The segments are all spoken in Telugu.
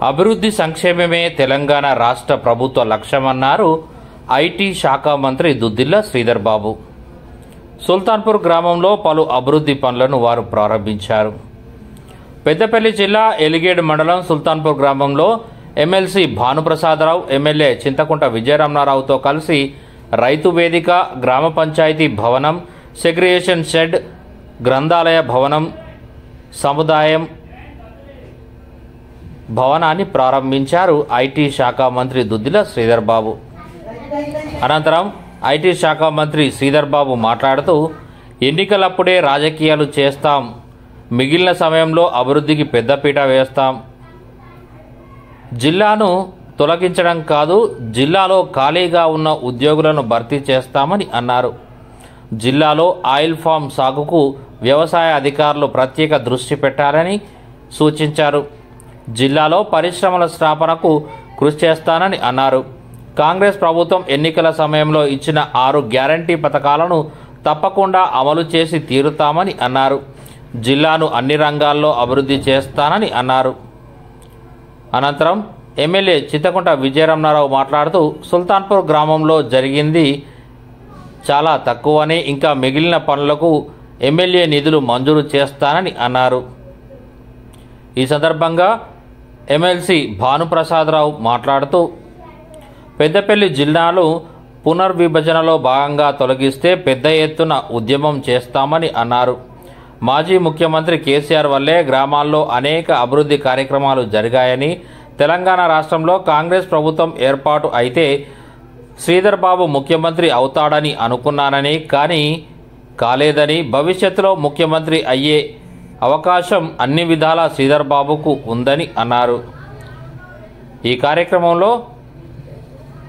అభివృద్ధి సంక్షేమమే తెలంగాణ రాష్ట్ర ప్రభుత్వ లక్ష్యమన్నారు ఐటీ శాఖ మంత్రి దుద్దిల్ల శ్రీధర్ బాబు. సుల్తాన్పూర్ గ్రామంలో పలు అభివృద్ధి పనులను వారు ప్రారంభించారు. పెద్దపల్లి జిల్లా ఎలిగేడు మండలం సుల్తాన్పూర్ గ్రామంలో ఎమ్మెల్సీ భానుప్రసాదరావు, ఎమ్మెల్యే చింతకుంట విజయరమణారావుతో కలిసి రైతు వేదిక, గ్రామ పంచాయతీ భవనం, సెగ్రిగేషన్ షెడ్, గ్రంథాలయ భవనం, సముదాయం భవనాన్ని ప్రారంభించారు ఐటీ శాఖ మంత్రి దుద్దిల్ల శ్రీధర్ బాబు. అనంతరం ఐటీ శాఖ మంత్రి శ్రీధర్ బాబు మాట్లాడుతూ, ఎన్నికలప్పుడే రాజకీయాలు చేస్తాం, మిగిలిన సమయంలో అభివృద్ధికి పెద్దపీట వేస్తాం, జిల్లాను తొలగించడం కాదు, జిల్లాలో ఖాళీగా ఉన్న ఉద్యోగులను భర్తీ చేస్తామని అన్నారు. జిల్లాలో ఆయిల్ ఫామ్ సాగుకు వ్యవసాయ అధికారులు ప్రత్యేక దృష్టి పెట్టాలని సూచించారు. జిల్లాలో పరిశ్రమల స్థాపనకు కృషి చేస్తానని అన్నారు. కాంగ్రెస్ ప్రభుత్వం ఎన్నికల సమయంలో ఇచ్చిన 6 గ్యారంటీ పథకాలను తప్పకుండా అమలు చేసి తీరుతామని అన్నారు. జిల్లాను అన్ని రంగాల్లో అభివృద్ధి చేస్తానని అన్నారు. అనంతరం ఎమ్మెల్యే చింతకుంట విజయరమణారావు మాట్లాడుతూ, సుల్తాన్పూర్ గ్రామంలో జరిగింది చాలా తక్కువని, ఇంకా మిగిలిన పనులకు ఎమ్మెల్యే నిధులు మంజూరు చేస్తానని అన్నారు. ఈ సందర్భంగా ఎమ్మెల్సీ భానుప్రసాదరావు మాట్లాడుతూ, పెద్దపల్లి జిల్లాను పునర్విభజనలో భాగంగా తొలగిస్తే పెద్ద ఎత్తున ఉద్యమం చేస్తామని అన్నారు. మాజీ ముఖ్యమంత్రి కేసీఆర్ వల్లే గ్రామాల్లో అనేక అభివృద్ధి కార్యక్రమాలు జరిగాయని, తెలంగాణ రాష్ట్రంలో కాంగ్రెస్ ప్రభుత్వం ఏర్పాటు అయితే శ్రీధర్ బాబు ముఖ్యమంత్రి అవుతాడని అనుకున్నానని, కానీ కాలేదని, భవిష్యత్తులో ముఖ్యమంత్రి అయ్యే అవకాశం అన్ని విధాలా శ్రీధర్ బాబుకు ఉందని అన్నారు. ఈ కార్యక్రమంలో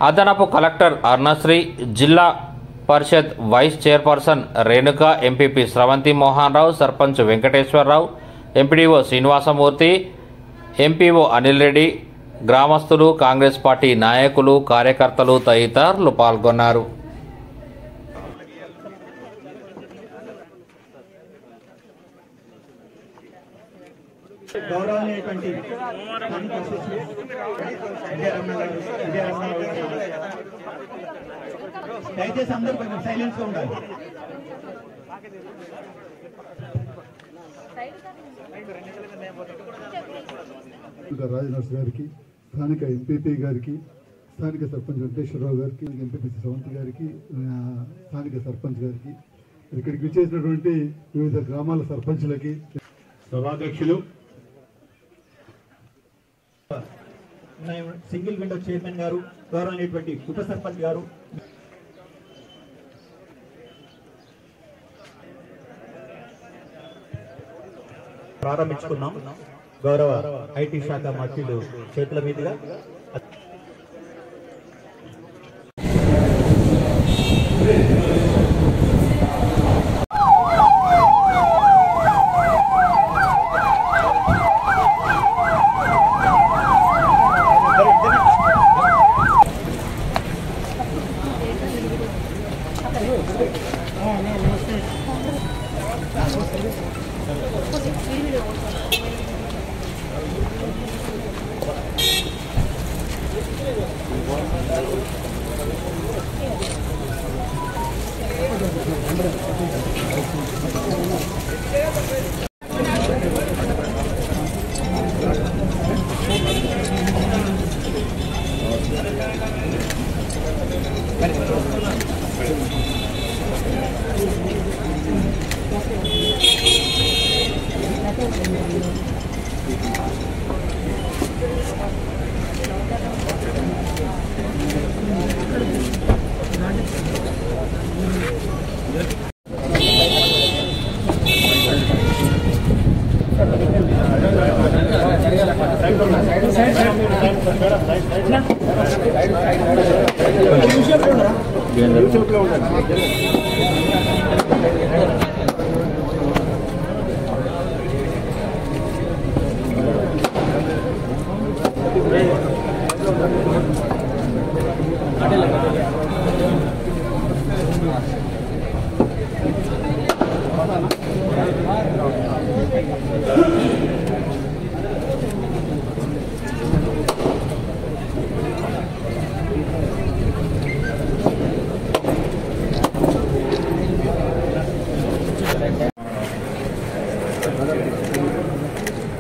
అదనపు కలెక్టర్ అరుణశ్రీ, జిల్లా పరిషత్ వైస్ చైర్పర్సన్ రేణుక, ఎంపీపీ స్రవంతి మోహన్ రావు, సర్పంచ్ వెంకటేశ్వరరావు, ఎంపీడీఓ శ్రీనివాసమూర్తి, ఎంపీఓ అనిల్ రెడ్డి, గ్రామస్తులు, కాంగ్రెస్ పార్టీ నాయకులు, కార్యకర్తలు తదితరులు పాల్గొన్నారు. దయచేసి అందరూ కొంచెం సైలెన్స్ గా ఉండాలి. రాజనర్స్ గారికి, స్థానిక ఎంపీపీ గారికి, స్థానిక సర్పంచ్ వెంకటేశ్వరరావు గారికి, ఎంపీపీ శ్రవంతి గారికి, స్థానిక సర్పంచ్ గారికి, ఇక్కడికి విచ్చేసినటువంటి వివిధ గ్రామాల సర్పంచ్లకి, సభాధ్యక్షులు, సింగిల్ విండో చైర్మన్ గారు, గౌరవనీయటువంటి ఉప సర్పంచ్ గారు, ప్రారంభించుకున్నాం. గౌరవ ఐటీ శాఖ మంత్రులు చేతుల మీదుగా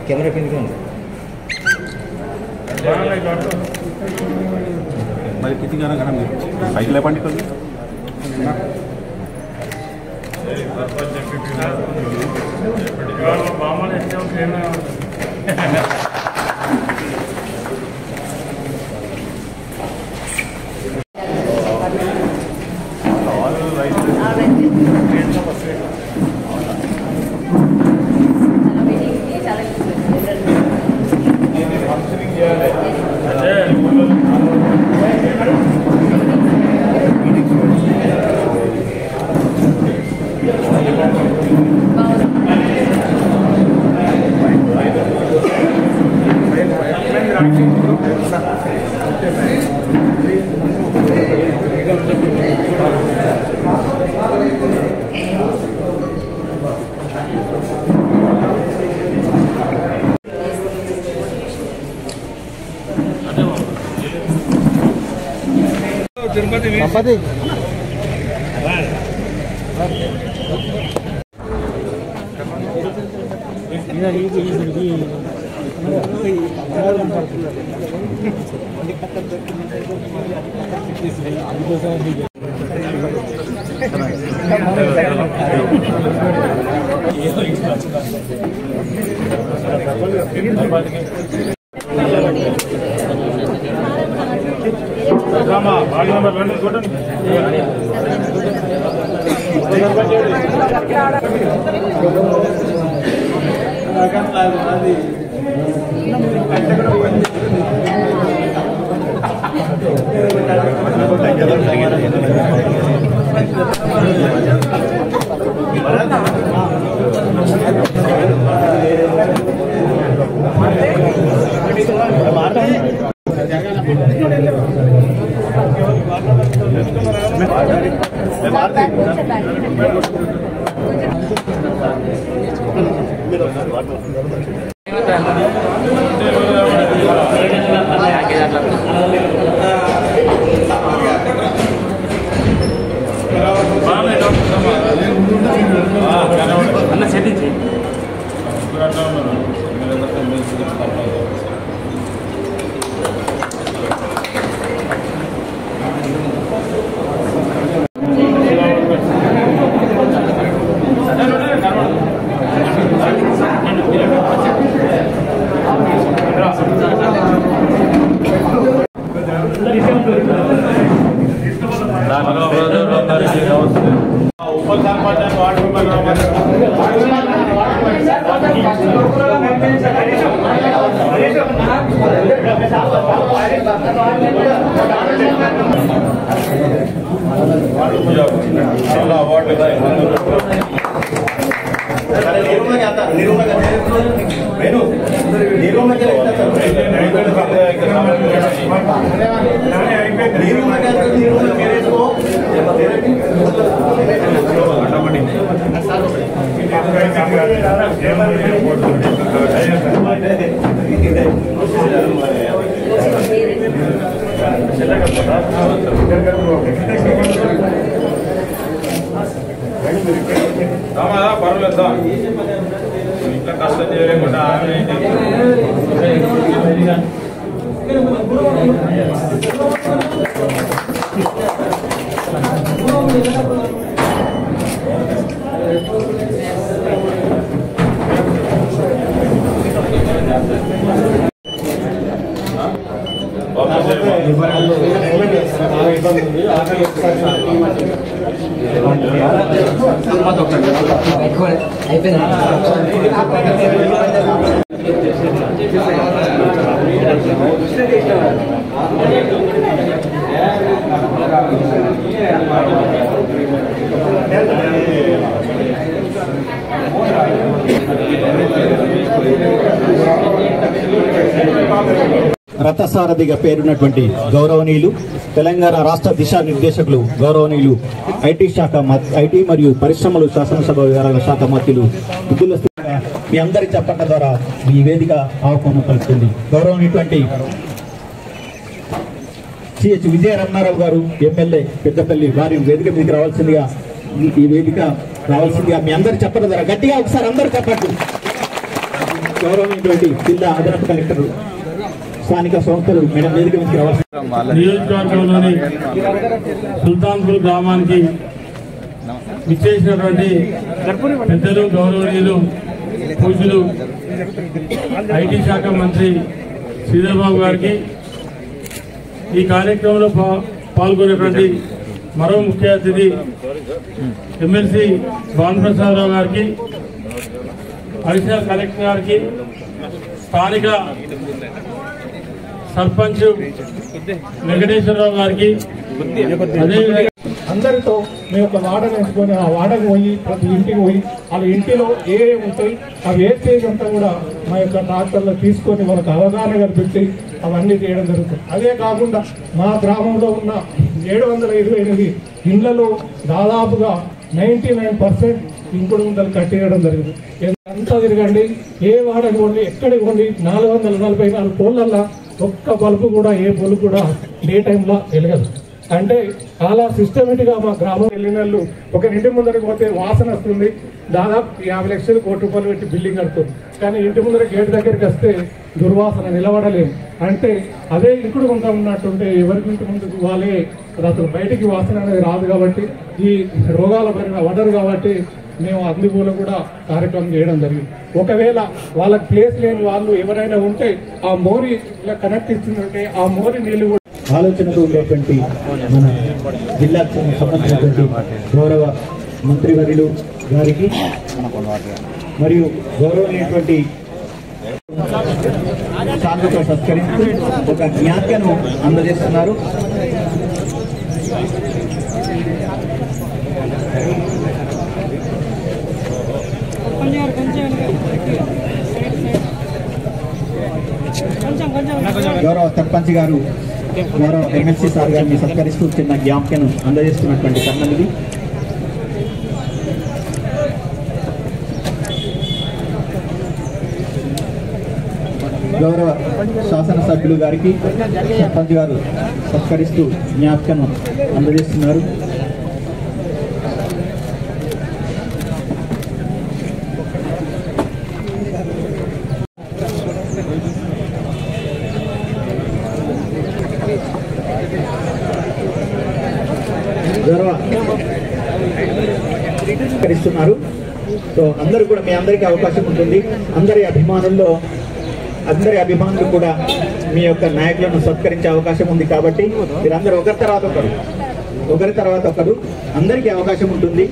कैमरा पिन क्यों మరి किती गाना गाना साइकिल लेपंడి కొద్ది तिरुपति రథసారథిగా పేరున్నటువంటి గౌరవనీయులు తెలంగాణ రాష్ట్ర దిశానిర్దేశకులు గౌరవనీయులు ఐటీ మరియు పరిశ్రమలు శాసనసభ వ్యవహారాల శాఖ మంత్రులు బుద్ధుల మీ అందరి చప్పట్ల ద్వారా ఈ వేదిక ఆహ్వానం పలుకుతుంది. గౌరవనీయుటువంటి సిహెచ్ విజయ రమణారావు గారు ఎమ్మెల్యే పెద్దపల్లి వారి వేదిక మీదకి రావాల్సిందిగా ఈ వేదిక రావాల్సిందిగా మీ అందరు చెప్పరు ద్వారా గట్టిగా ఒకసారి అందరూ చెప్పట్టు. గౌరవమైనటువంటి జిల్లా అదనపు కలెక్టర్ స్థానిక సంస్థలు మేడం వేదిక నుంచి రావాల్సింది. నియోజకవర్గంలోని సుల్తాన్పూర్ గ్రామానికి విచ్చేసినటువంటి పెద్దలు గౌరవనీయులు పూజలు ఐటీ శాఖ మంత్రి శ్రీధర్ బాబు గారికి, ఈ కార్యక్రమంలో పాల్గొనేటువంటి మరో ముఖ్య అతిథి ఎమ్మెల్సీ భానుప్రసాదరావు గారికి, అడిషనల్ కలెక్టర్ గారికి, స్థానిక సర్పంచ్ వెంకటేశ్వరరావు గారికి, అదేవిధంగా అందరితో మేము ఒక వాడను ఎంచుకొని ఆ వాడకు పోయి ప్రతి ఇంటికి పోయి వాళ్ళ ఇంటిలో ఏ ఉంటాయి ఆ వేస్టేజ్ అంతా కూడా మా యొక్క ట్రాక్టర్లో తీసుకొని వాళ్ళకి అవగాహన కల్పించి అవన్నీ చేయడం జరుగుతుంది. అదే కాకుండా మా గ్రామంలో ఉన్న 728 ఇళ్లలో దాదాపుగా 99% ఇంకుడు గుంటలు కట్టేయడం జరిగింది. అంతా తిరగండి, ఏ వాడకు పోండి, ఎక్కడికి పోండి, 444 పోల్లల్లో ఒక్క బల్బు కూడా ఏ బల్బు కూడా డే టైంలో వెలగదు. అంటే చాలా సిస్టమేటిక్గా మా గ్రామం వెళ్ళినళ్ళు ఒక ఇంటి ముందరకు పోతే వాసన వస్తుంది. దాదాపు 50 లక్షలు కోటి రూపాయలు పెట్టి బిల్డింగ్ కడుతుంది, కానీ ఇంటి ముందర గేట్ దగ్గరికి వస్తే దుర్వాసన నిలబడలేము. అంటే అదే ఇంకుడు గుంట ఉన్నట్టుంటే ఎవరికి ఇంటి ముందుకు వాళ్ళే అసలు బయటికి వాసన అనేది రాదు. కాబట్టి ఈ రోగాల పైన వడరు కాబట్టి మేము అందుకూల కూడా కార్యక్రమం చేయడం జరిగింది. ఒకవేళ వాళ్ళకి ప్లేస్ లేని వాళ్ళు ఎవరైనా ఉంటే ఆ మోరి కనెక్ట్ ఇస్తుందంటే ఆ మోరి నీళ్లు ఆలోచనతో ఉండేటువంటి మన జిల్లాకు సంబంధించినటువంటి గౌరవ మంత్రివర్యులు గారికి మరియు గౌరవమైనటువంటి శాంతితో సత్కరిస్తూ ఒక జ్ఞాపికను అందజేస్తున్నారు. గౌరవ సర్పంచ్ గారు గౌరవ ఎమ్మెల్సీ సార్ గారిని సత్కరిస్తూ చిన్న జ్ఞాపికను అందజేస్తున్నటువంటి తరుణం. గౌరవ శాసనసభ్యులు గారికి సర్పంచ్ గారు సత్కరిస్తూ జ్ఞాపికను అందజేస్తున్నారు. సత్కరిస్తున్నారు. సో అందరూ కూడా మీ అందరికీ అవకాశం ఉంటుంది. అందరి అభిమానులు కూడా మీ యొక్క నాయకులను సత్కరించే అవకాశం ఉంది. కాబట్టి మీరందరూ ఒకరి తర్వాత ఒకరు అందరికీ అవకాశం ఉంటుంది.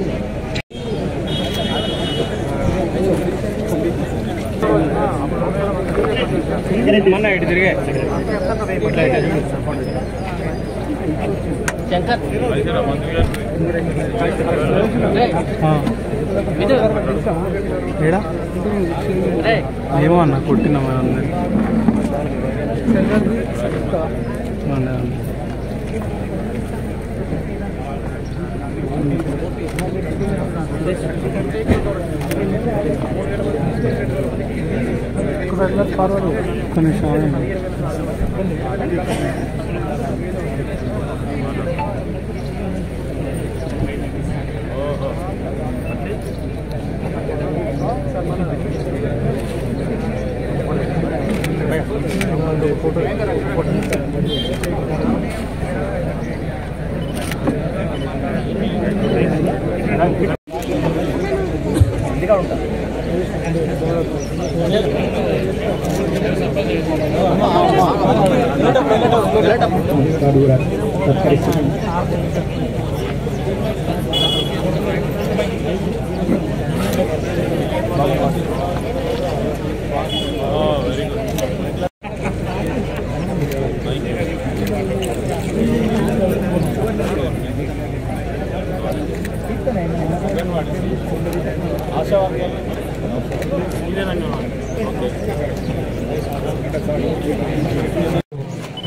ఏమో అన్న కొట్టినా కొన్ని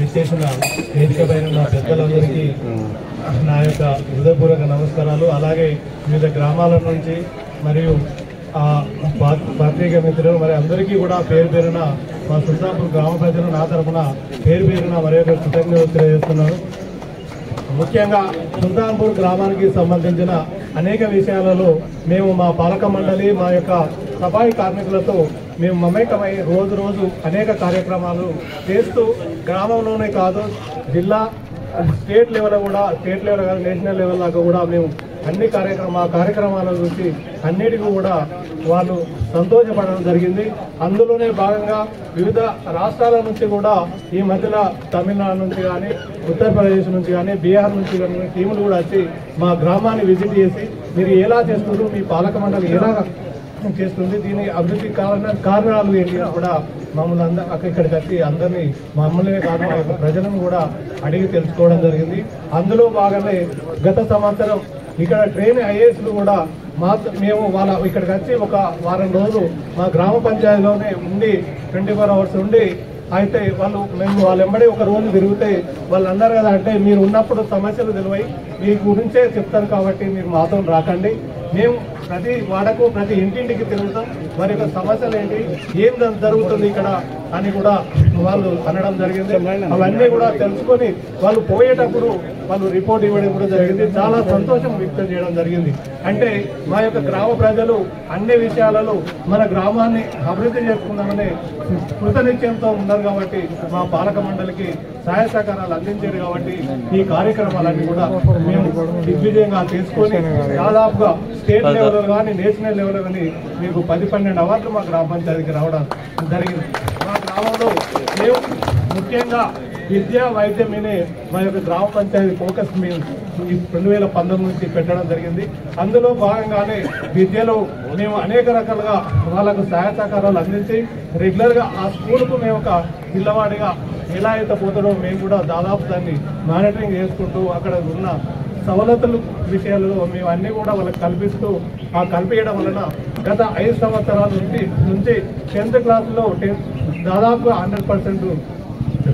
విశేషణ వేదిక పైన ఉన్న పెద్దలందరికీ నా యొక్క హృదయపూర్వక నమస్కారాలు. అలాగే వివిధ గ్రామాల నుంచి మరియు పాత్రిక మిత్రులు మరి అందరికీ కూడా పేరు పేరున మా సుల్తాన్పూర్ గ్రామ ప్రజలు నా తరఫున పేరు పేరున మరి యొక్క కృతజ్ఞతలు తెలియజేస్తున్నాను. ముఖ్యంగా సుల్తాన్పూర్ గ్రామానికి సంబంధించిన అనేక విషయాలలో మేము మా పాలక మండలి మా యొక్క సఫాయి కార్మికులతో మేము మమేకమై రోజు అనేక కార్యక్రమాలు చేస్తూ గ్రామంలోనే కాదు జిల్లా స్టేట్ లెవెల్ కూడా స్టేట్ లెవెల్ కాదు నేషనల్ లెవెల్ దాకా కూడా మేము అన్ని కార్యక్రమాల గురించి అన్నిటికీ కూడా వాళ్ళు సంతోషపడడం జరిగింది. అందులోనే భాగంగా వివిధ రాష్ట్రాల నుంచి కూడా ఈ మధ్యలో తమిళనాడు నుంచి కానీ ఉత్తరప్రదేశ్ నుంచి కానీ బీహార్ నుంచి కానీ టీములు కూడా వచ్చి మా గ్రామాన్ని విజిట్ చేసి మీరు ఎలా చేస్తున్నారు, మీ పాలక మండలి ఎలా చేస్తుంది, దీని అభివృద్ధి కారణాలు ఏంటి అని కూడా మమ్మల్ని ఇక్కడికి వచ్చి అందరినీ మమ్మల్ని కాదు మా యొక్క ప్రజలను కూడా అడిగి తెలుసుకోవడం జరిగింది. అందులో భాగంగా గత సంవత్సరం ఇక్కడ ట్రైన్ ఐఏఎస్లు కూడా మేము ఇక్కడికి వచ్చి ఒక వారం రోజులు మా గ్రామ పంచాయతీలోనే ఉండి 24 hours ఉండి అయితే మేము వాళ్ళ వెంబడి ఒక రోజు తిరిగితే వాళ్ళు అన్నారు కదా, అంటే మీరు ఉన్నప్పుడు సమస్యలు తెలివై మీ గురించే చెప్తారు కాబట్టి మీరు మాతో రాకండి, మేము ప్రతి వాడకు ప్రతి ఇంటింటికి తిరుగుతాం, వారి యొక్క సమస్యలు ఏంటి, ఏం జరుగుతుంది ఇక్కడ అని కూడా వాళ్ళు అనడం జరిగింది. అవన్నీ కూడా తెలుసుకొని వాళ్ళు పోయేటప్పుడు వాళ్ళు రిపోర్ట్ ఇవ్వడం కూడా జరిగింది. చాలా సంతోషం వ్యక్తం చేయడం జరిగింది. అంటే మా యొక్క గ్రామ ప్రజలు అన్ని విషయాలలో మన గ్రామాన్ని అభివృద్ధి చేసుకుందామనే కృతనిశ్చయంతో ఉన్నారు కాబట్టి మా పాలక మండలికి సహాయ సహకారాలు అందించారు కాబట్టి ఈ కార్యక్రమాలన్నీ కూడా మేము దిగ్విజయంగా తీసుకొని దాదాపుగా స్టేట్ లెవెల్ కానీ నేషనల్ లెవెల్ కానీ మీకు 10-12 అవార్డులు మా గ్రామ పంచాయతీకి రావడం జరిగింది. మా గ్రామంలో మేము ముఖ్యంగా విద్యా వైద్యం మీదే మా యొక్క గ్రామ పంచాయతీ ఫోకస్ మేము 2019 నుంచి పెట్టడం జరిగింది. అందులో భాగంగానే విద్యలో మేము అనేక రకాలుగా వాళ్ళకు సహాయ సహకారాలు అందించి రెగ్యులర్గా ఆ స్కూల్కు మేము ఒక పిల్లవాడిగా ఎలా అయితే పోతాడో మేము కూడా దాదాపు దాన్ని మానిటరింగ్ చేసుకుంటూ అక్కడ ఉన్న సవలతుల విషయాల్లో మేము అన్ని కూడా వాళ్ళకి కల్పిస్తూ కల్పించడం వలన గత 5 సంవత్సరాల నుంచి 10th క్లాస్లో దాదాపు 100%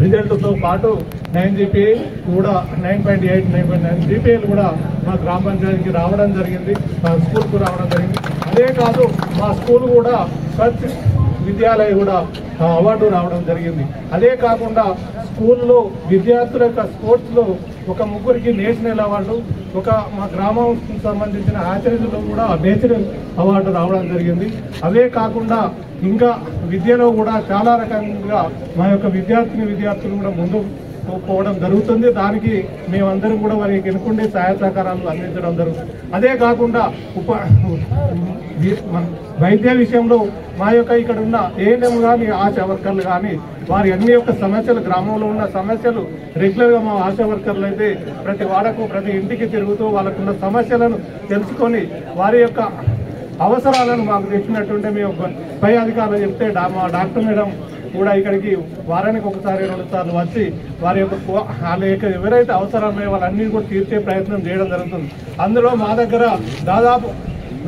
రిజల్ట్తో పాటు 9 GPA కూడా 9.8, 9.9 GPAలు కూడా మా గ్రామ పంచాయతీకి రావడం జరిగింది, మా స్కూల్కు రావడం జరిగింది. అదే కాదు మా స్కూల్ కూడా స్వచ్ఛ విద్యాలయ కూడా అవార్డు రావడం జరిగింది. అదే కాకుండా స్కూల్లో విద్యార్థుల యొక్క స్పోర్ట్స్లో ఒక 3 నేషనల్ అవార్డు, ఒక మా గ్రామం సంబంధించిన ఆచరణలో కూడా నేషనల్ అవార్డు రావడం జరిగింది. అవే కాకుండా ఇంకా విద్యలో కూడా చాలా రకంగా మా యొక్క విద్యార్థులు కూడా ముందు పోవడం జరుగుతుంది. దానికి మేమందరం కూడా వారికి ఎన్నుకుండే సహాయ సహకారాలు అందించడం జరుగుతుంది. అదే కాకుండా వైద్య విషయంలో మా యొక్క ఇక్కడ ఉన్న ఏఎన్ఎం కానీ ఆశా వర్కర్లు కానీ వారి అన్ని యొక్క సమస్యలు గ్రామంలో ఉన్న సమస్యలు రెగ్యులర్గా మా ఆశా వర్కర్లు అయితే ప్రతి వాడకు ప్రతి ఇంటికి తిరుగుతూ వాళ్ళకున్న సమస్యలను తెలుసుకొని వారి యొక్క అవసరాలను మాకు తెచ్చినట్టుంటే మేము పై అధికారులు చెప్తే మా డాక్టర్ మేడం కూడా ఇక్కడికి వారానికి 1-2 సార్లు వచ్చి వారి యొక్క వాళ్ళ యొక్క ఎవరైతే అవసరమే వాళ్ళన్నీ కూడా తీర్చే ప్రయత్నం చేయడం జరుగుతుంది. అందులో మా దగ్గర దాదాపు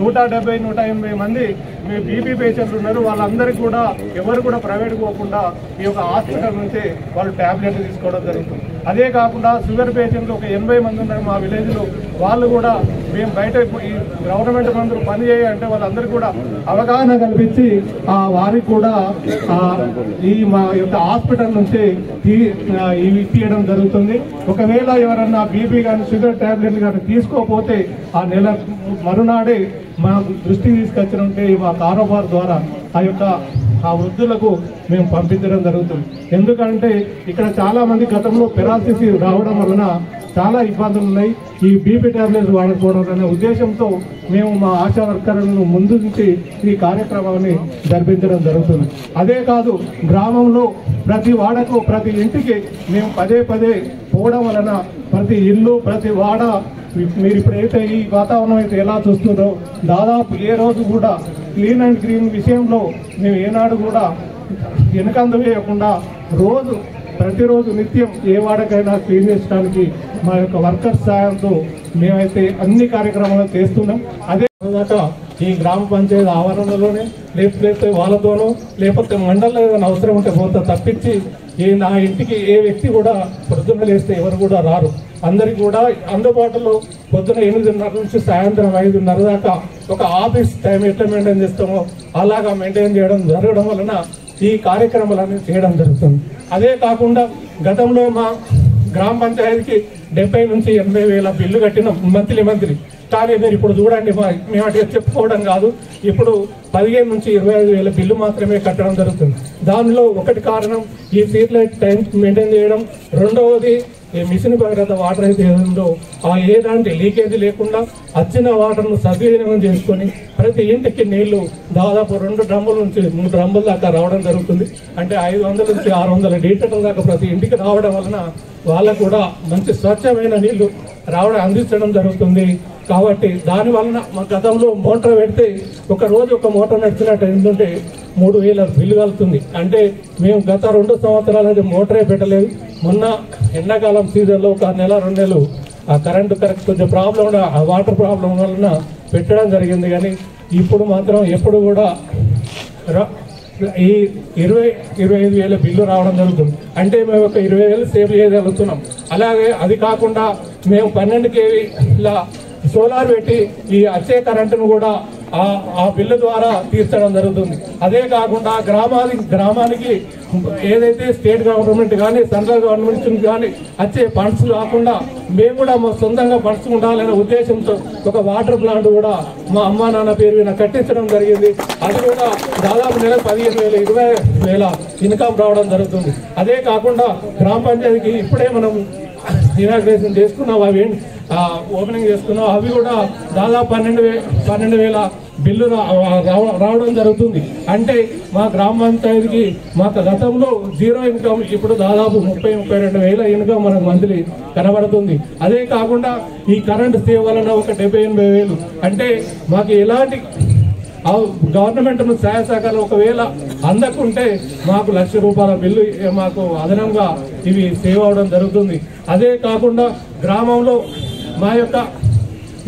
170-180 మంది మీ బీపీ పేషెంట్లు ఉన్నారు. వాళ్ళందరికీ కూడా ఎవరు కూడా ప్రైవేట్కి పోకుండా ఈ యొక్క హాస్పిటల్ నుంచి వాళ్ళు ట్యాబ్లెట్లు తీసుకోవడం జరుగుతుంది. అదే కాకుండా షుగర్ పేషెంట్లు ఒక 80 మంది ఉన్నారు మా విలేజ్లో. వాళ్ళు కూడా మేము బయట ఈ గవర్నమెంట్ మందులు పని చేయాలంటే వాళ్ళందరికీ కూడా అవగాహన కల్పించి వారికి కూడా ఈ మా యొక్క హాస్పిటల్ నుంచి ఇవి తీయడం జరుగుతుంది. ఒకవేళ ఎవరన్నా బీపీ కానీ షుగర్ ట్యాబ్లెట్లు కానీ తీసుకోకపోతే ఆ నెల మరునాడే మా దృష్టికి తీసుకొచ్చినట్టే మా కారోబార్ ద్వారా ఆ వృద్ధులకు మేము పంపించడం జరుగుతుంది. ఎందుకంటే ఇక్కడ చాలా మంది గతంలో పెరాలసిస్ రావడం వలన చాలా ఇబ్బందులు ఉన్నాయి. ఈ బీపీ టాబ్లెట్స్ వాడకపోవడం అనే ఉద్దేశంతో మేము మా ఆశా వర్కర్లను ముందు నుంచి ఈ కార్యక్రమాన్ని జరిపించడం జరుగుతుంది. అదే కాదు గ్రామంలో ప్రతి వాడకు ప్రతి ఇంటికి మేము పదే పోవడం వలన ప్రతి ఇల్లు ప్రతి వాడ మీరు ఇప్పుడైతే ఈ వాతావరణం అయితే ఎలా చూస్తున్నారో దాదాపు ఏ రోజు కూడా క్లీన్ అండ్ గ్రీన్ విషయంలో మేము ఏనాడు కూడా వెనకందు వేయకుండా ప్రతిరోజు నిత్యం ఏ వాడకైనా క్లీన్ చేయడానికి మా యొక్క వర్కర్స్ సాయంతో మేమైతే అన్ని కార్యక్రమాలు చేస్తున్నాం. అదే విధంగా ఈ గ్రామ పంచాయతీ ఆవరణలోనే లేకపోతే వాళ్ళతోనూ లేకపోతే మండలంలో ఏదైనా అవసరం ఉంటే పోతే తప్పించి నా ఇంటికి ఏ వ్యక్తి కూడా పొద్దున్న లేస్తే ఎవరు కూడా రారు. అందరికి కూడా అందుబాటులో పొద్దున 8:30 నుంచి సాయంత్రం 5:30 దాకా ఒక ఆఫీస్ టైం ఎట్లా మెయింటైన్ చేస్తామో అలాగా మెయింటైన్ జరగడం వలన ఈ కార్యక్రమాలన్నీ చేయడం జరుగుతుంది. అదే కాకుండా గతంలో మా గ్రామ పంచాయతీకి 70 నుంచి 80 వేల బిల్లు కట్టిన మంత్లీ. కానీ మీరు ఇప్పుడు చూడండి, మేము అటు చెప్పుకోవడం కాదు, ఇప్పుడు 15 నుంచి 25 వేల బిల్లు మాత్రమే కట్టడం జరుగుతుంది. దానిలో ఒకటి కారణం ఈ స్ట్రీట్ లైట్ టైం మెయింటైన్ చేయడం, రెండవది ఈ మిషన్ భగీరథ వాటర్ అయితే ఏదో ఏలాంటి లీకేజీ లేకుండా వచ్చిన వాటర్ను సద్వినియోగం చేసుకొని ప్రతి ఇంటికి నీళ్లు దాదాపు 2 డ్రమ్ముల నుంచి 3 డ్రమ్ముల దాకా రావడం జరుగుతుంది. అంటే 500 నుంచి 600 లీటర్ల దాకా ప్రతి ఇంటికి రావడం వలన వాళ్ళకు కూడా మంచి స్వచ్ఛమైన నీళ్లు అందించడం జరుగుతుంది. కాబట్టి దాని వలన మా గతంలో మోటార్ పెడితే ఒక రోజు ఒక మోటార్ నడిచినట్టు ఏంటంటే 3000 బిల్లు కలుగుతుంది. అంటే మేము గత 2 సంవత్సరాలు అయితే మోటారే పెట్టలేదు. మొన్న ఎండాకాలం సీజన్లో ఒక నెల 2 నెలలు ఆ కరెంటు కొంచెం ప్రాబ్లం, ఆ వాటర్ ప్రాబ్లం వలన పెట్టడం జరిగింది. కానీ ఇప్పుడు మాత్రం ఎప్పుడు కూడా ఈ 20-25 వేల బిల్లు రావడం జరుగుతుంది. అంటే మేము ఒక 20,000 సేవ్ చేయగలుగుతున్నాం. అలాగే అది కాకుండా మేము 12 kVల సోలార్ పెట్టి ఈ వచ్చే కరెంటును కూడా ఆ బిల్లు ద్వారా తీర్చడం జరుగుతుంది. అదే కాకుండా గ్రామానికి ఏదైతే స్టేట్ గవర్నమెంట్ కానీ సెంట్రల్ గవర్నమెంట్ కానీ వచ్చే ఫండ్స్ కాకుండా మేము కూడా సొంతంగా ఫండ్స్ ఉండాలనే ఉద్దేశంతో ఒక వాటర్ ప్లాంట్ కూడా మా అమ్మా నాన్న పేరు మీద కట్టించడం జరిగింది. అది కూడా దాదాపు నెల 15,000-20,000 ఇన్కమ్ రావడం జరుగుతుంది. అదే కాకుండా గ్రామ పంచాయతీకి ఇప్పుడే మనం ఇనాగ్రేషన్ చేసుకున్నాం, అవి ఓపెనింగ్ చేసుకున్నాం. అవి కూడా దాదాపు 12,000 బిల్లు రావడం జరుగుతుంది. అంటే మా గ్రామ పంచాయతీకి మాకు గతంలో 0 ఇన్కమ్ ఇప్పుడు దాదాపు 30-32 వేల ఇన్కమ్ మనకు మంత్లీ కనబడుతుంది. అదే కాకుండా ఈ కరెంట్ సేవ వలన ఒక 70-80 వేలు. అంటే మాకు ఎలాంటి గవర్నమెంట్ సహాయ సహకారాలు ఒకవేళ అందకుంటే మాకు ₹1,00,000 బిల్లు మాకు అదనంగా ఇవి సేవ్ అవడం జరుగుతుంది. అదే కాకుండా గ్రామంలో మా యొక్క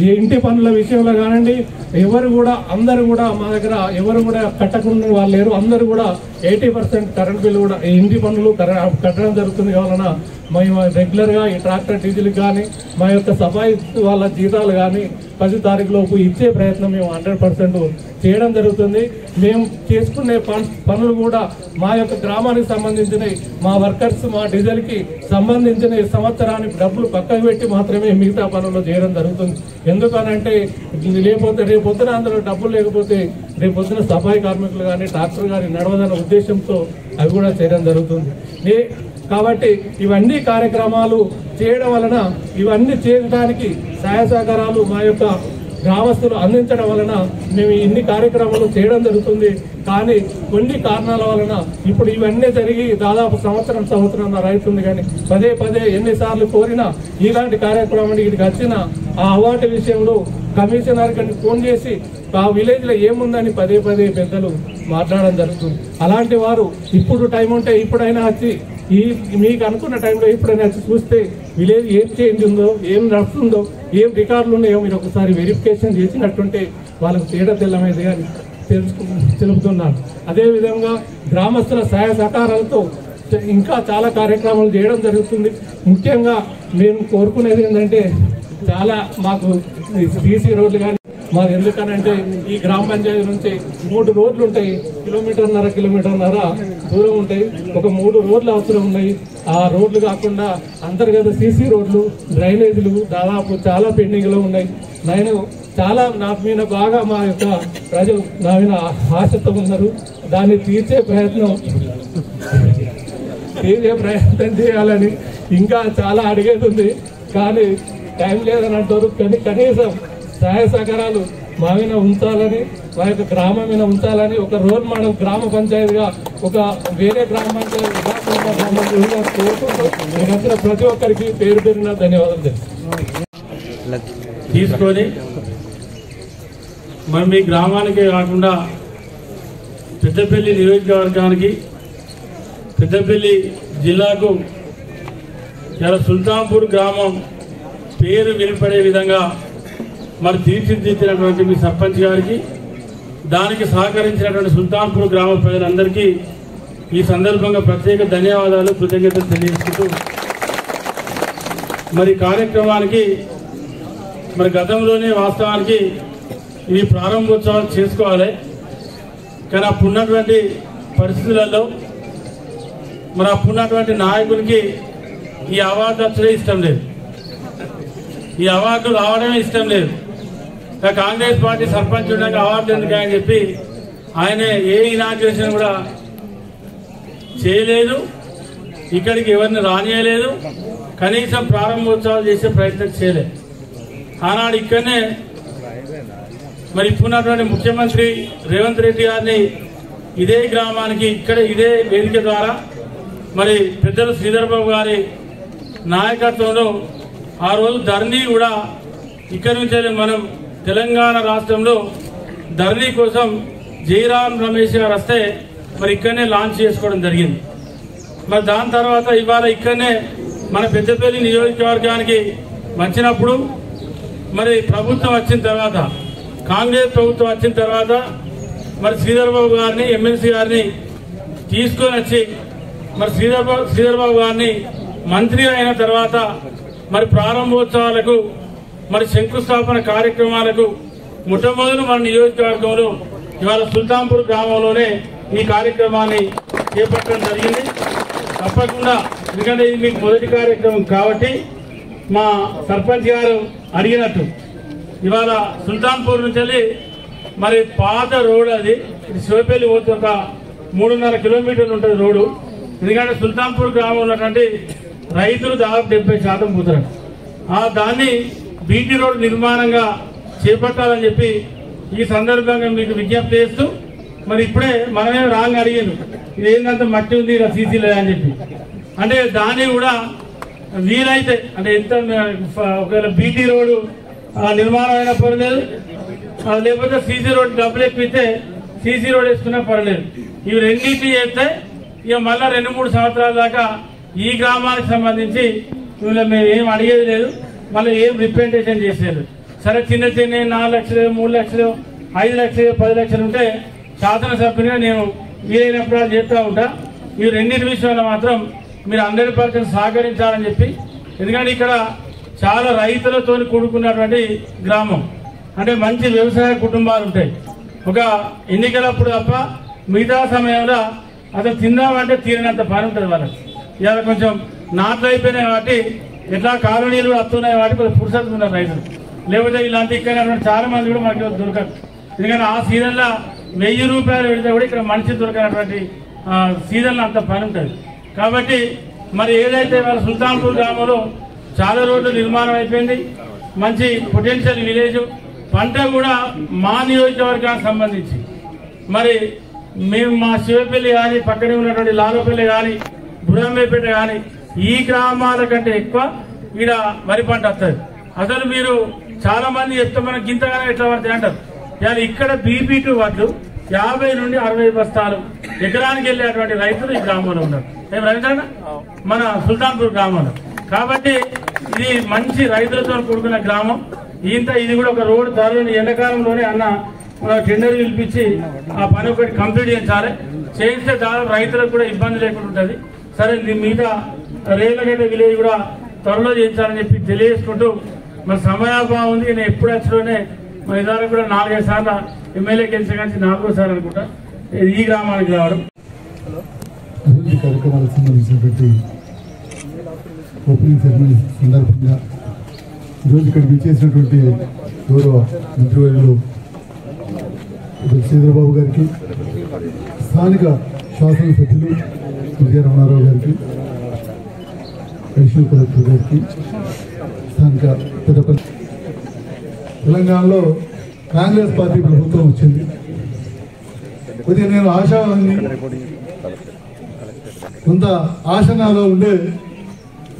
ఈ ఇంటి పనుల విషయంలో కానివ్వండి, అందరూ కూడా మా దగ్గర ఎవరు కూడా కట్టకుండా వాళ్ళు లేరు. అందరూ కూడా 80% కరెంట్ బిల్లు కూడా ఈ ఇంటి పనులు కట్టడం జరుగుతుంది. వలన మేము రెగ్యులర్గా ఈ ట్రాక్టర్ డీజిల్ కానీ మా యొక్క సఫాయి వాళ్ళ జీతాలు కానీ 10 తారీఖులోపు ఇచ్చే ప్రయత్నం మేము 100% చేయడం జరుగుతుంది. మేము చేసుకునే పనులు కూడా మా యొక్క గ్రామానికి సంబంధించినవి, మా వర్కర్స్ మా డీజిల్కి సంబంధించిన సంవత్సరానికి డబ్బులు పక్కకు పెట్టి మాత్రమే మిగతా పనులు చేయడం జరుగుతుంది. ఎందుకనంటే రేపు పొద్దున అందులో డబ్బులు లేకపోతే రేపు పొద్దున సఫాయి కార్మికులు కానీ ట్రాక్టర్ కానీ నడవదన్న ఉద్దేశంతో అవి కూడా చేయడం జరుగుతుంది. కాబట్టి ఇవన్నీ కార్యక్రమాలు చేయడం వలన ఇవన్నీ చేయడానికి సహాయ సహకారాలు మా యొక్క గ్రామస్తులు అందించడం వలన మేము ఇన్ని కార్యక్రమాలు చేయడం జరుగుతుంది. కానీ కొన్ని కారణాల వలన ఇప్పుడు ఇవన్నీ జరిగి దాదాపు సంవత్సరం అవుతుంది. కానీ పదే ఎన్నిసార్లు కోరినా ఇలాంటి కార్యక్రమానికి ఇక్కడికి వచ్చిన ఆ అవార్డు విషయంలో కమిషనర్ గారిని ఫోన్ చేసి ఆ విలేజ్లో ఏముందని పదే పెద్దలు మాట్లాడడం జరుగుతుంది. అలాంటి వారు ఇప్పుడు టైం ఉంటే ఇప్పుడైనా వచ్చి మీకు అనుకున్న టైంలో ఎప్పుడైనా వచ్చి చూస్తే విలేజ్ ఏం చేంజ్ ఉందో, ఏం నడుస్తుందో, ఏం రికార్డులు ఉన్నాయో మీరు ఒకసారి వెరిఫికేషన్ చేసినట్టుంటే వాళ్ళకు తేడా తెల్లమైంది అని తెలుపుతున్నాను. అదేవిధంగా గ్రామస్తుల సహాయ సహకారాలతో ఇంకా చాలా కార్యక్రమాలు చేయడం జరుగుతుంది. ముఖ్యంగా నేను కోరుకునేది ఏంటంటే చాలా మాకు సీసీ రోడ్లు కానీ మాకు ఎందుకనంటే ఈ గ్రామ పంచాయతీ నుంచి 3 రోడ్లు ఉంటాయి, కిలోమీటర్న్నర దూరం ఉంటాయి. ఒక 3 రోడ్లు అవసరం ఉన్నాయి. ఆ రోడ్లు కాకుండా అంతర్గత సీసీ రోడ్లు, డ్రైనేజీలు దాదాపు చాలా పెండింగ్లో ఉన్నాయి. నా మీద బాగా మా యొక్క ప్రజలు నా మీద ఆశతో ఉన్నారు. దాన్ని తీర్చే ప్రయత్నం చేయాలని ఇంకా చాలా అడిగేది ఉంది. కానీ టైం లేదని అంటారు. కానీ కనీసం సహాయ సహకారాలు మా మీద ఉంచాలని, మా యొక్క గ్రామం మీద ఉంచాలని ఒక రోల్ మోడల్ గ్రామ పంచాయతీగా ఒక వేరే గ్రామ పంచాయతీగా కోరుకుంటూ ప్రతి ఒక్కరికి పేరున ధన్యవాదాలు తీసుకొని మనం మీ గ్రామానికే కాకుండా పెద్దపల్లి నియోజకవర్గానికి, పెద్దపల్లి జిల్లాకు ఇలా సుల్తాన్పూర్ గ్రామం పేరు వినపడే విధంగా మరి తీర్చిదిద్దినటువంటి మీ సర్పంచ్ గారికి, దానికి సహకరించినటువంటి సుల్తాన్పూర్ గ్రామ ప్రజలందరికీ ఈ సందర్భంగా ప్రత్యేక ధన్యవాదాలు, కృతజ్ఞతలు తెలియజేసుకుంటూ మరి కార్యక్రమానికి మరి గతంలోనే వాస్తవానికి ఇవి ప్రారంభోత్సవాలు చేసుకోవాలి. కానీ అప్పుడున్నటువంటి పరిస్థితులలో మరి అప్పుడున్నటువంటి నాయకులకి ఈ అవార్డు వచ్చే ఇష్టం లేదు, ఈ అవార్డు రావడమే ఇష్టం లేదు. కాంగ్రెస్ పార్టీ సర్పంచ్ ఉండగా అవార్డు ఎందుకని చెప్పి ఆయన ఏ ఇనాగ్రేషన్ కూడా చేయలేదు, ఇక్కడికి ఎవరిని రానియలేదు, కనీసం ప్రారంభోత్సవాలు చేసే ప్రయత్నం చేయలేదు. ఆనాడు ఇక్కడనే మరి ఇప్పుడున్నటువంటి ముఖ్యమంత్రి రేవంత్ రెడ్డి గారిని ఇదే గ్రామానికి ఇక్కడ ఇదే వేదిక ద్వారా మరి పెద్దలు శ్రీధర్ బాబు గారి నాయకత్వంలో ఆ రోజు ధర్నీ కూడా ఇక్కడి నుంచి మనం తెలంగాణ రాష్ట్రంలో ధర్నీ కోసం జయరాం రమేష్ గారు వస్తే మరి ఇక్కడనే లాంచ్ చేసుకోవడం జరిగింది. మరి దాని తర్వాత ఇవాళ ఇక్కడనే మన పెద్దపల్లి నియోజకవర్గానికి వచ్చినప్పుడు మరి ప్రభుత్వం వచ్చిన తర్వాత, కాంగ్రెస్ ప్రభుత్వం వచ్చిన తర్వాత మరి శ్రీధర్ బాబు గారిని ఎమ్మెల్సీ గారిని తీసుకొని వచ్చి మరి శ్రీధర్ బాబు గారిని మంత్రి అయిన తర్వాత మరి ప్రారంభోత్సవాలకు మరి శంకుస్థాపన కార్యక్రమాలకు మొట్టమొదలు మన నియోజకవర్గంలో ఇవాళ సుల్తాన్పూర్ గ్రామంలోనే ఈ కార్యక్రమాన్ని చేపట్టడం జరిగింది. తప్పకుండా ఎందుకంటే ఇది మీకు మొదటి కార్యక్రమం కాబట్టి మా సర్పంచ్ గారు అడిగినట్టు ఇవాళ సుల్తాన్పూర్ నుంచి మరి పాత రోడ్ అది శివపల్లి పోతే ఒక 3.5 కిలోమీటర్లు ఉంటుంది రోడ్డు. ఎందుకంటే సుల్తాన్పూర్ గ్రామంలో ఉన్నటువంటి రైతులు దాదాపు 70% పోతారు. దాన్ని బీటీ రోడ్ నిర్మాణంగా చేపట్టాలని చెప్పి ఈ సందర్భంగా మీకు విజ్ఞప్తి చేస్తూ మరి ఇప్పుడే మనమే రాంగ్ అడిగాను, ఇది ఏంటంటే మట్టి ఉంది ఇలా సీసీ లేదని చెప్పి. అంటే దాన్ని కూడా వీలైతే అంటే ఎంత ఒకవేళ బీటీ రోడ్డు నిర్మాణం అయినా పర్లేదు, లేకపోతే సీసీ రోడ్ డబ్బులు ఎక్కితే సీసీ రోడ్ వేసుకున్నా పర్లేదు. ఇవి రెండింటి చేస్తే ఇక మళ్ళా 2-3 సంవత్సరాల దాకా ఈ గ్రామానికి సంబంధించి మేము ఏం అడిగేది లేదు, మళ్ళీ ఏం రిప్రజెంటేషన్ చేసేది. సరే చిన్న 4 లక్షలు 3 లక్షలు 5 లక్షలు 10 లక్షలు ఉంటే శాసనసభ్యునిగా నేను వీలైనప్పుడు చేస్తూ ఉంటా. ఈ రెండింటి విషయంలో మాత్రం మీరు 100% సహకరించాలని చెప్పి, ఎందుకంటే ఇక్కడ చాలా రైతులతో కూడుకున్నటువంటి గ్రామం, అంటే మంచి వ్యవసాయ కుటుంబాలు ఉంటాయి. ఒక ఎన్నికలప్పుడు తప్ప మిగతా సమయంలో అసలు తిందామంటే తీరినంత పని ఉంటుంది వాళ్ళకి. ఇవాళ కొంచెం నాట్లు అయిపోయినాయి కాబట్టి ఎట్లా కాలనీలు వస్తున్నాయి కాబట్టి కొంచెం పురుషత్వం ఉన్నారు రైతులు. లేకపోతే ఇలాంటి ఇక్కడ చాలా మంది కూడా మనకి దొరకదు. ఎందుకంటే ఆ సీజన్లో 1000 రూపాయలు పెడితే కూడా ఇక్కడ మనిషి దొరకనటువంటి సీజన్లో అంత పని ఉంటుంది. కాబట్టి మరి ఏదైతే వాళ్ళ సుల్తాన్పూర్ గ్రామంలో చాలా రోడ్లు నిర్మాణం అయిపోయింది, మంచి పొటెన్షియల్ విలేజ్, పంట కూడా మా నియోజకవర్గానికి సంబంధించి మరి మేము మా శివపల్లి కానీ పక్కనే ఉన్నటువంటి లాలపల్లి కానీ బురంబేపేట కానీ ఈ గ్రామాల కంటే ఎక్కువ ఇక్కడ వరి పంట వస్తుంది. అసలు మీరు చాలా మంది చెప్తే మనకు గింతగానే ఎట్లా పడతాయి అంటారు. ఇవాళ ఇక్కడ బీపీ2 వడ్లు 50 నుండి 60 బస్తాలు ఎకరానికి వెళ్ళేటువంటి రైతులు ఈ గ్రామంలో ఉన్నారు. ఏం రవిచంద్ర మన సుల్తాన్పూర్ గ్రామంలో. కాబట్టి ఇది మంచి రైతులతో కూడుకున్న గ్రామం. ఇది కూడా ఒక రోడ్డు త్వరలో ఎండాకాలంలోనే అన్న టెండర్ పిలిపించి ఆ పని ఒకటి కంప్లీట్ చేయించాలి. చేయిస్తే దాదాపు రైతులకు కూడా ఇబ్బంది లేకుండా ఉంటుంది. సరే మిగతా రేలగడ్డ విలేజ్ కూడా త్వరలో చేయించాలని చెప్పి తెలియజేసుకుంటూ మరి సమయాభావం ఉంది. నేను ఎప్పుడు వచ్చలోనే మన ఇదారు కూడా 4-5 సార్లు ఎమ్మెల్యే గెలిచే కానీ 4వ సారి అనుకుంటా ఈ గ్రామానికి రావడం. అభివృద్ధి కార్యక్రమాలకు సంబంధించినటువంటి ఓపెనింగ్ సెరమనీ సందర్భంగా ఈరోజు ఇక్కడ విచ్చేసినటువంటి గౌరవ మంత్రివర్యులు శ్రీధరబాబు గారికి, స్థానిక శాసనసభ్యులు విజయ రమణారావు గారికి, అడిషనల్ కలెక్టర్ గారికి, స్థానిక పెద్దపల్లి తెలంగాణలో కాంగ్రెస్ పార్టీ ప్రభుత్వం వచ్చింది. కొద్దిగా నేను ఆశావాన్ని కొంత ఆశనాలో ఉండే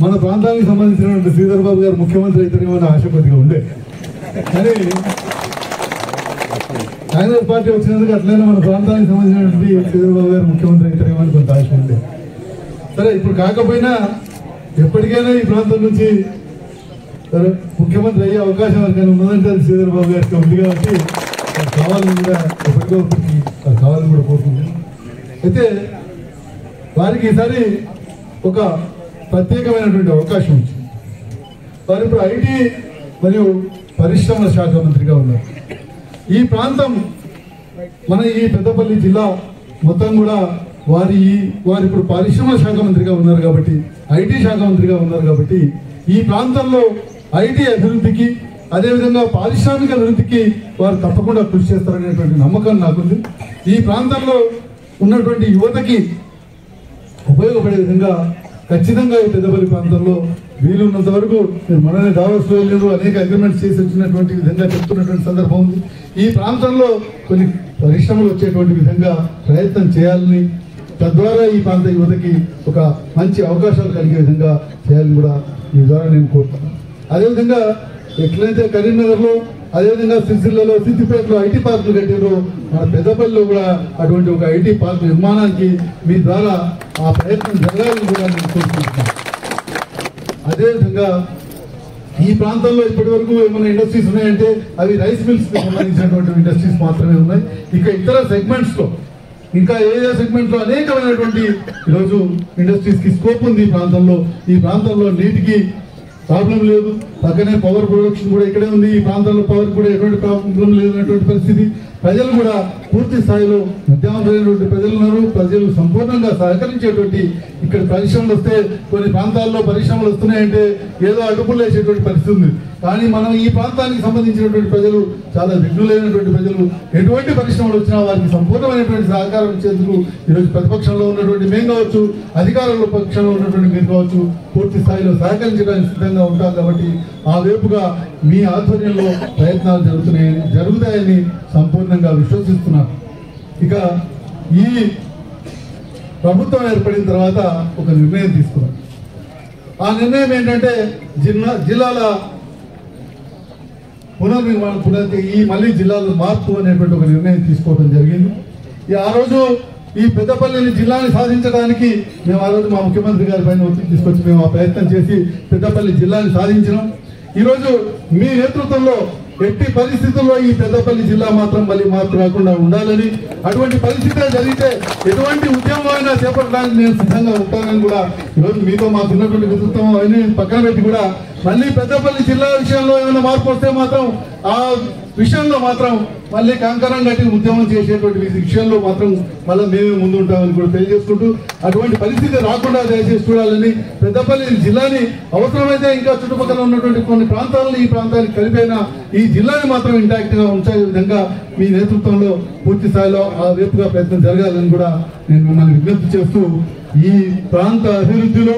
మన ప్రాంతానికి సంబంధించినటువంటి శ్రీధరబాబు గారు ముఖ్యమంత్రి అయితేనేమో ఆశ కొద్దిగా ఉండే, కానీ కాంగ్రెస్ పార్టీ వచ్చినందుకు అట్లనే మన ప్రాంతానికి సంబంధించినటువంటి శ్రీధరబాబు గారు ముఖ్యమంత్రి అయితేనేమో అని కొంత ఆశ ఉండే. సరే ఇప్పుడు కాకపోయినా ఎప్పటికైనా ఈ ప్రాంతం నుంచి ముఖ్యమంత్రి అయ్యే అవకాశం ఎవరికైనా ఉన్నదంటే అది శ్రీధరబాబు గారికి ఉంది కాబట్టి అది కావాలని కూడా ఎప్పటికొప్పటికి అది కావాలని కూడా కోరుతుంది. అయితే వారికి ఈసారి ఒక ప్రత్యేకమైనటువంటి అవకాశం వచ్చింది. వారు ఇప్పుడు ఐటీ మరియు పరిశ్రమల శాఖ మంత్రిగా ఉన్నారు. ఈ ప్రాంతం మన ఈ పెద్దపల్లి జిల్లా మొత్తం కూడా వారు ఇప్పుడు పరిశ్రమల శాఖ మంత్రిగా ఉన్నారు కాబట్టి, ఐటీ శాఖ మంత్రిగా ఉన్నారు కాబట్టి ఈ ప్రాంతంలో ఐటీ అభివృద్ధికి అదేవిధంగా పారిశ్రామిక అభివృద్ధికి వారు తప్పకుండా కృషి చేస్తారనేటువంటి నమ్మకం నాకుంది. ఈ ప్రాంతంలో ఉన్నటువంటి యువతకి ఉపయోగపడే విధంగా ఖచ్చితంగా ఈ పెద్దపల్లి ప్రాంతంలో వీలున్నంత వరకు మీరు మననే దావోస్లో వెళ్ళారు, అనేక అగ్రిమెంట్స్ చేసి వచ్చినటువంటి విధంగా చెప్తున్నటువంటి సందర్భం ఉంది. ఈ ప్రాంతంలో కొన్ని పరిశ్రమలు వచ్చేటువంటి విధంగా ప్రయత్నం చేయాలని, తద్వారా ఈ ప్రాంత యువతకి ఒక మంచి అవకాశాలు కలిగే విధంగా చేయాలని కూడా ఈ ద్వారా నేను కోరుతున్నాను. అదేవిధంగా ఎట్లయితే కరీంనగర్లో, అదేవిధంగా సిరిసిల్లలో, సిద్దిపేటలో ఐటీ పార్కులు కట్టారో మన పెద్దపల్లిలో కూడా అటువంటి ఒక ఐటీ పార్క్ నిర్మాణానికి మీ ద్వారా ఆ ప్రయత్నం జరగాలని కూడా నేను కోరుకుంటున్నాను. అదేవిధంగా ఈ ప్రాంతంలో ఇప్పటి వరకు ఏమైనా ఇండస్ట్రీస్ ఉన్నాయంటే అవి రైస్ మిల్స్ కి సంబంధించినటువంటి ఇండస్ట్రీస్ మాత్రమే ఉన్నాయి. ఇక ఇతర సెగ్మెంట్స్ లో ఇంకా ఏ సెగ్మెంట్ లో అనేకమైనటువంటి ఈరోజు ఇండస్ట్రీస్ కి స్కోప్ ఉంది. ఈ ప్రాంతంలో నీటికి ప్రాబ్లం లేదు, పక్కనే పవర్ ప్రొడక్షన్ కూడా ఇక్కడే ఉంది. ఈ ప్రాంతంలో పవర్ కూడా ఎటువంటి ప్రాబ్లం లేదనేటువంటి పరిస్థితి. ప్రజలు కూడా పూర్తి స్థాయిలో మధ్యాహ్నమైనటువంటి ప్రజలు ఉన్నారు. ప్రజలు సంపూర్ణంగా సహకరించేటువంటి, ఇక్కడ పరిశ్రమలు వస్తే కొన్ని ప్రాంతాల్లో పరిశ్రమలు వస్తున్నాయంటే ఏదో అడ్డుపులు వేసేటువంటి పరిస్థితి ఉంది. కానీ మనం ఈ ప్రాంతానికి సంబంధించినటువంటి ప్రజలు చాలా విఘ్నులైనటువంటి ప్రజలు. ఎటువంటి పరిశ్రమలు వచ్చినా వారికి సంపూర్ణమైనటువంటి సహకారం ఇచ్చేందుకు ఈరోజు ప్రతిపక్షంలో ఉన్నటువంటి మేము కావచ్చు, అధికారుల పక్షంలో ఉన్నటువంటి మీరు కావచ్చు, పూర్తి స్థాయిలో సహకరించడానికి సిద్ధంగా ఉంటాం. కాబట్టి ఆ వైపుగా మీ ఆధ్వర్యంలో ప్రయత్నాలు జరుగుతాయని సంపూర్ణంగా విశ్వసిస్తున్నాను. ఇక ఈ ప్రభుత్వం ఏర్పడిన తర్వాత ఒక నిర్ణయం తీసుకున్నాం. ఆ నిర్ణయం ఏంటంటే జిల్లాల పునర్నిర్మాణం, మళ్ళీ జిల్లాల మార్పు అనేటువంటి ఒక నిర్ణయం తీసుకోవడం జరిగింది. ఆ రోజు ఈ పెద్దపల్లిని జిల్లాని సాధించడానికి మేము ఆ రోజు మా ముఖ్యమంత్రి గారి పైన ఒత్తిడి తీసుకొచ్చి మేము ఆ ప్రయత్నం చేసి పెద్దపల్లి జిల్లాని సాధించినాం. ఈరోజు మీ నేతృత్వంలో ఎట్టి పరిస్థితుల్లో ఈ పెద్దపల్లి జిల్లా మాత్రం మళ్ళీ మార్పు రాకుండా ఉండాలని, అటువంటి పరిస్థితులు జరిగితే ఎటువంటి ఉద్యమం అయినా చేపట్టడానికి నేను సిద్ధంగా ఉంటానని కూడా ఈరోజు మీతో మాకున్నటువంటి నేతృత్వం అవన్నీ పక్కన పెట్టి కూడా మళ్ళీ పెద్దపల్లి జిల్లా విషయంలో ఏమైనా మార్పు వస్తే మాత్రం ఆ విషయంలో మాత్రం మళ్ళీ కంకణం కట్టి ఉద్యమం చేసేటువంటి విషయంలో మాత్రం మళ్ళీ మేమే ముందు ఉంటామని కూడా తెలియజేసుకుంటూ, అటువంటి పరిస్థితి రాకుండా దయచేసి చూడాలని, పెద్దపల్లి జిల్లాని అవసరమైతే ఇంకా చుట్టుపక్కల ఉన్నటువంటి కొన్ని ప్రాంతాలను ఈ ప్రాంతానికి కలిపైన ఈ జిల్లాని మాత్రం ఇంటాక్ట్ గా ఉంచే విధంగా మీ నేతృత్వంలో పూర్తి స్థాయిలో ఆ వైపుగా ప్రయత్నం జరగాలని కూడా నేను మిమ్మల్ని విజ్ఞప్తి చేస్తూ, ఈ ప్రాంత అభివృద్ధిలో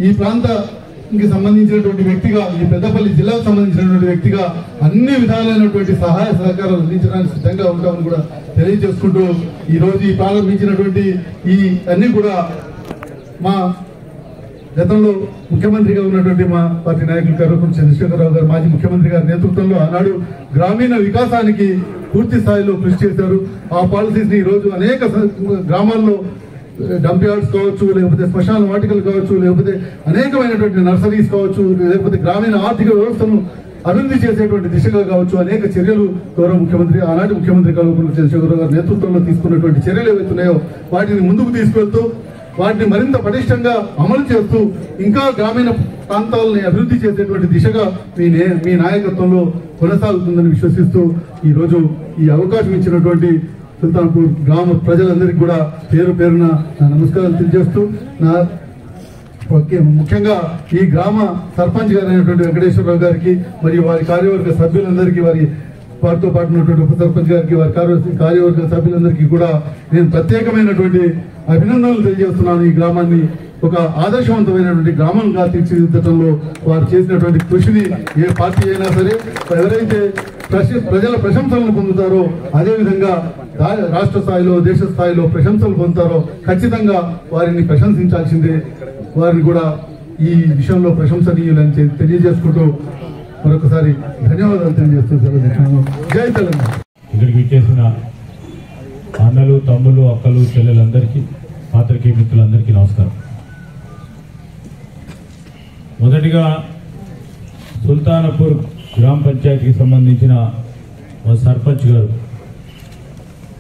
ఈ ప్రాంతానికి సంబంధించినటువంటి వ్యక్తిగా, ఈ పెద్దపల్లి జిల్లాకు సంబంధించినటువంటి వ్యక్తిగా అన్ని విధాలైనటువంటి సహాయ సహకారాలు అందించడానికి సిద్ధంగా ఉంటామని కూడా తెలియజేసుకుంటూ, ఈ రోజు ఈ ప్రారంభించినటువంటి ఈ అన్ని కూడా మా గతంలో ముఖ్యమంత్రిగా ఉన్నటువంటి మా పార్టీ నాయకులు కల్వకుంట్ల చంద్రశేఖరరావు గారు, మాజీ ముఖ్యమంత్రి గారి నేతృత్వంలో ఆనాడు గ్రామీణ వికాసానికి పూర్తి స్థాయిలో కృషి చేశారు. ఆ పాలసీస్ ని ఈ రోజు అనేక గ్రామాల్లో డంప్ యార్డ్స్ కావచ్చు, లేకపోతే శ్మశాన వాటికలు కావచ్చు, లేకపోతే అనేకమైనటువంటి నర్సరీస్ కావచ్చు, లేకపోతే గ్రామీణ ఆర్థిక వ్యవస్థను అభివృద్ధి చేసేటువంటి దిశగా కావచ్చు అనేక చర్యలు గౌరవ ముఖ్యమంత్రి, ఆనాటి ముఖ్యమంత్రి కల్వకుంట్ల చంద్రశేఖరరావు గారి నేతృత్వంలో తీసుకున్నటువంటి చర్యలు ఏవైతున్నాయో వాటిని ముందుకు తీసుకెళ్తూ, వాటిని మరింత పటిష్టంగా అమలు చేస్తూ, ఇంకా గ్రామీణ ప్రాంతాలని అభివృద్ధి చేసేటువంటి దిశగా మీ నాయకత్వంలో కొనసాగుతుందని విశ్వసిస్తూ, ఈ రోజు ఈ అవకాశం ఇచ్చినటువంటి సుల్తాన్పూర్ గ్రామ ప్రజలందరికీ కూడా పేరు పేరున నమస్కారాలు తెలియజేస్తూ, ముఖ్యంగా ఈ గ్రామ సర్పంచ్ గారు అయినటువంటి వెంకటేశ్వరరావు గారికి మరియు వారి కార్యవర్గ సభ్యులందరికీ, వారితో పాటు ఉన్నటువంటి ఉప సర్పంచ్ గారికి, వారి కార్యవర్గ సభ్యులందరికీ కూడా నేను ప్రత్యేకమైనటువంటి అభినందనలు తెలియజేస్తున్నాను. ఈ గ్రామాన్ని ఒక ఆదర్శవంతమైనటువంటి గ్రామంగా తీర్చిదిద్దడంలో వారు చేసినటువంటి కృషిని ఏ పార్టీ అయినా సరే ఎవరైతే ప్రజల ప్రశంసలను పొందుతారో, అదేవిధంగా రాష్ట్ర స్థాయిలో దేశ స్థాయిలో ప్రశంసలు పొందుతారో ఖచ్చితంగా వారిని ప్రశంసించాల్సిందే. వారిని కూడా ఈ విషయంలో ప్రశంసనీయులని తెలియజేసుకుంటూ మరొకసారి ధన్యవాదాలు తెలియజేస్తూ జై తెలంగాణ. ఇక్కడికి ఇచ్చేసిన అన్నలు, తమ్ముళ్ళు, అక్కలు, చెల్లెలందరికీ, పాత్రికేయ మిత్రులందరికీ నమస్కారం. మొదటిగా సుల్తానపూర్ గ్రామ పంచాయతీకి సంబంధించిన మా సర్పంచ్ గారు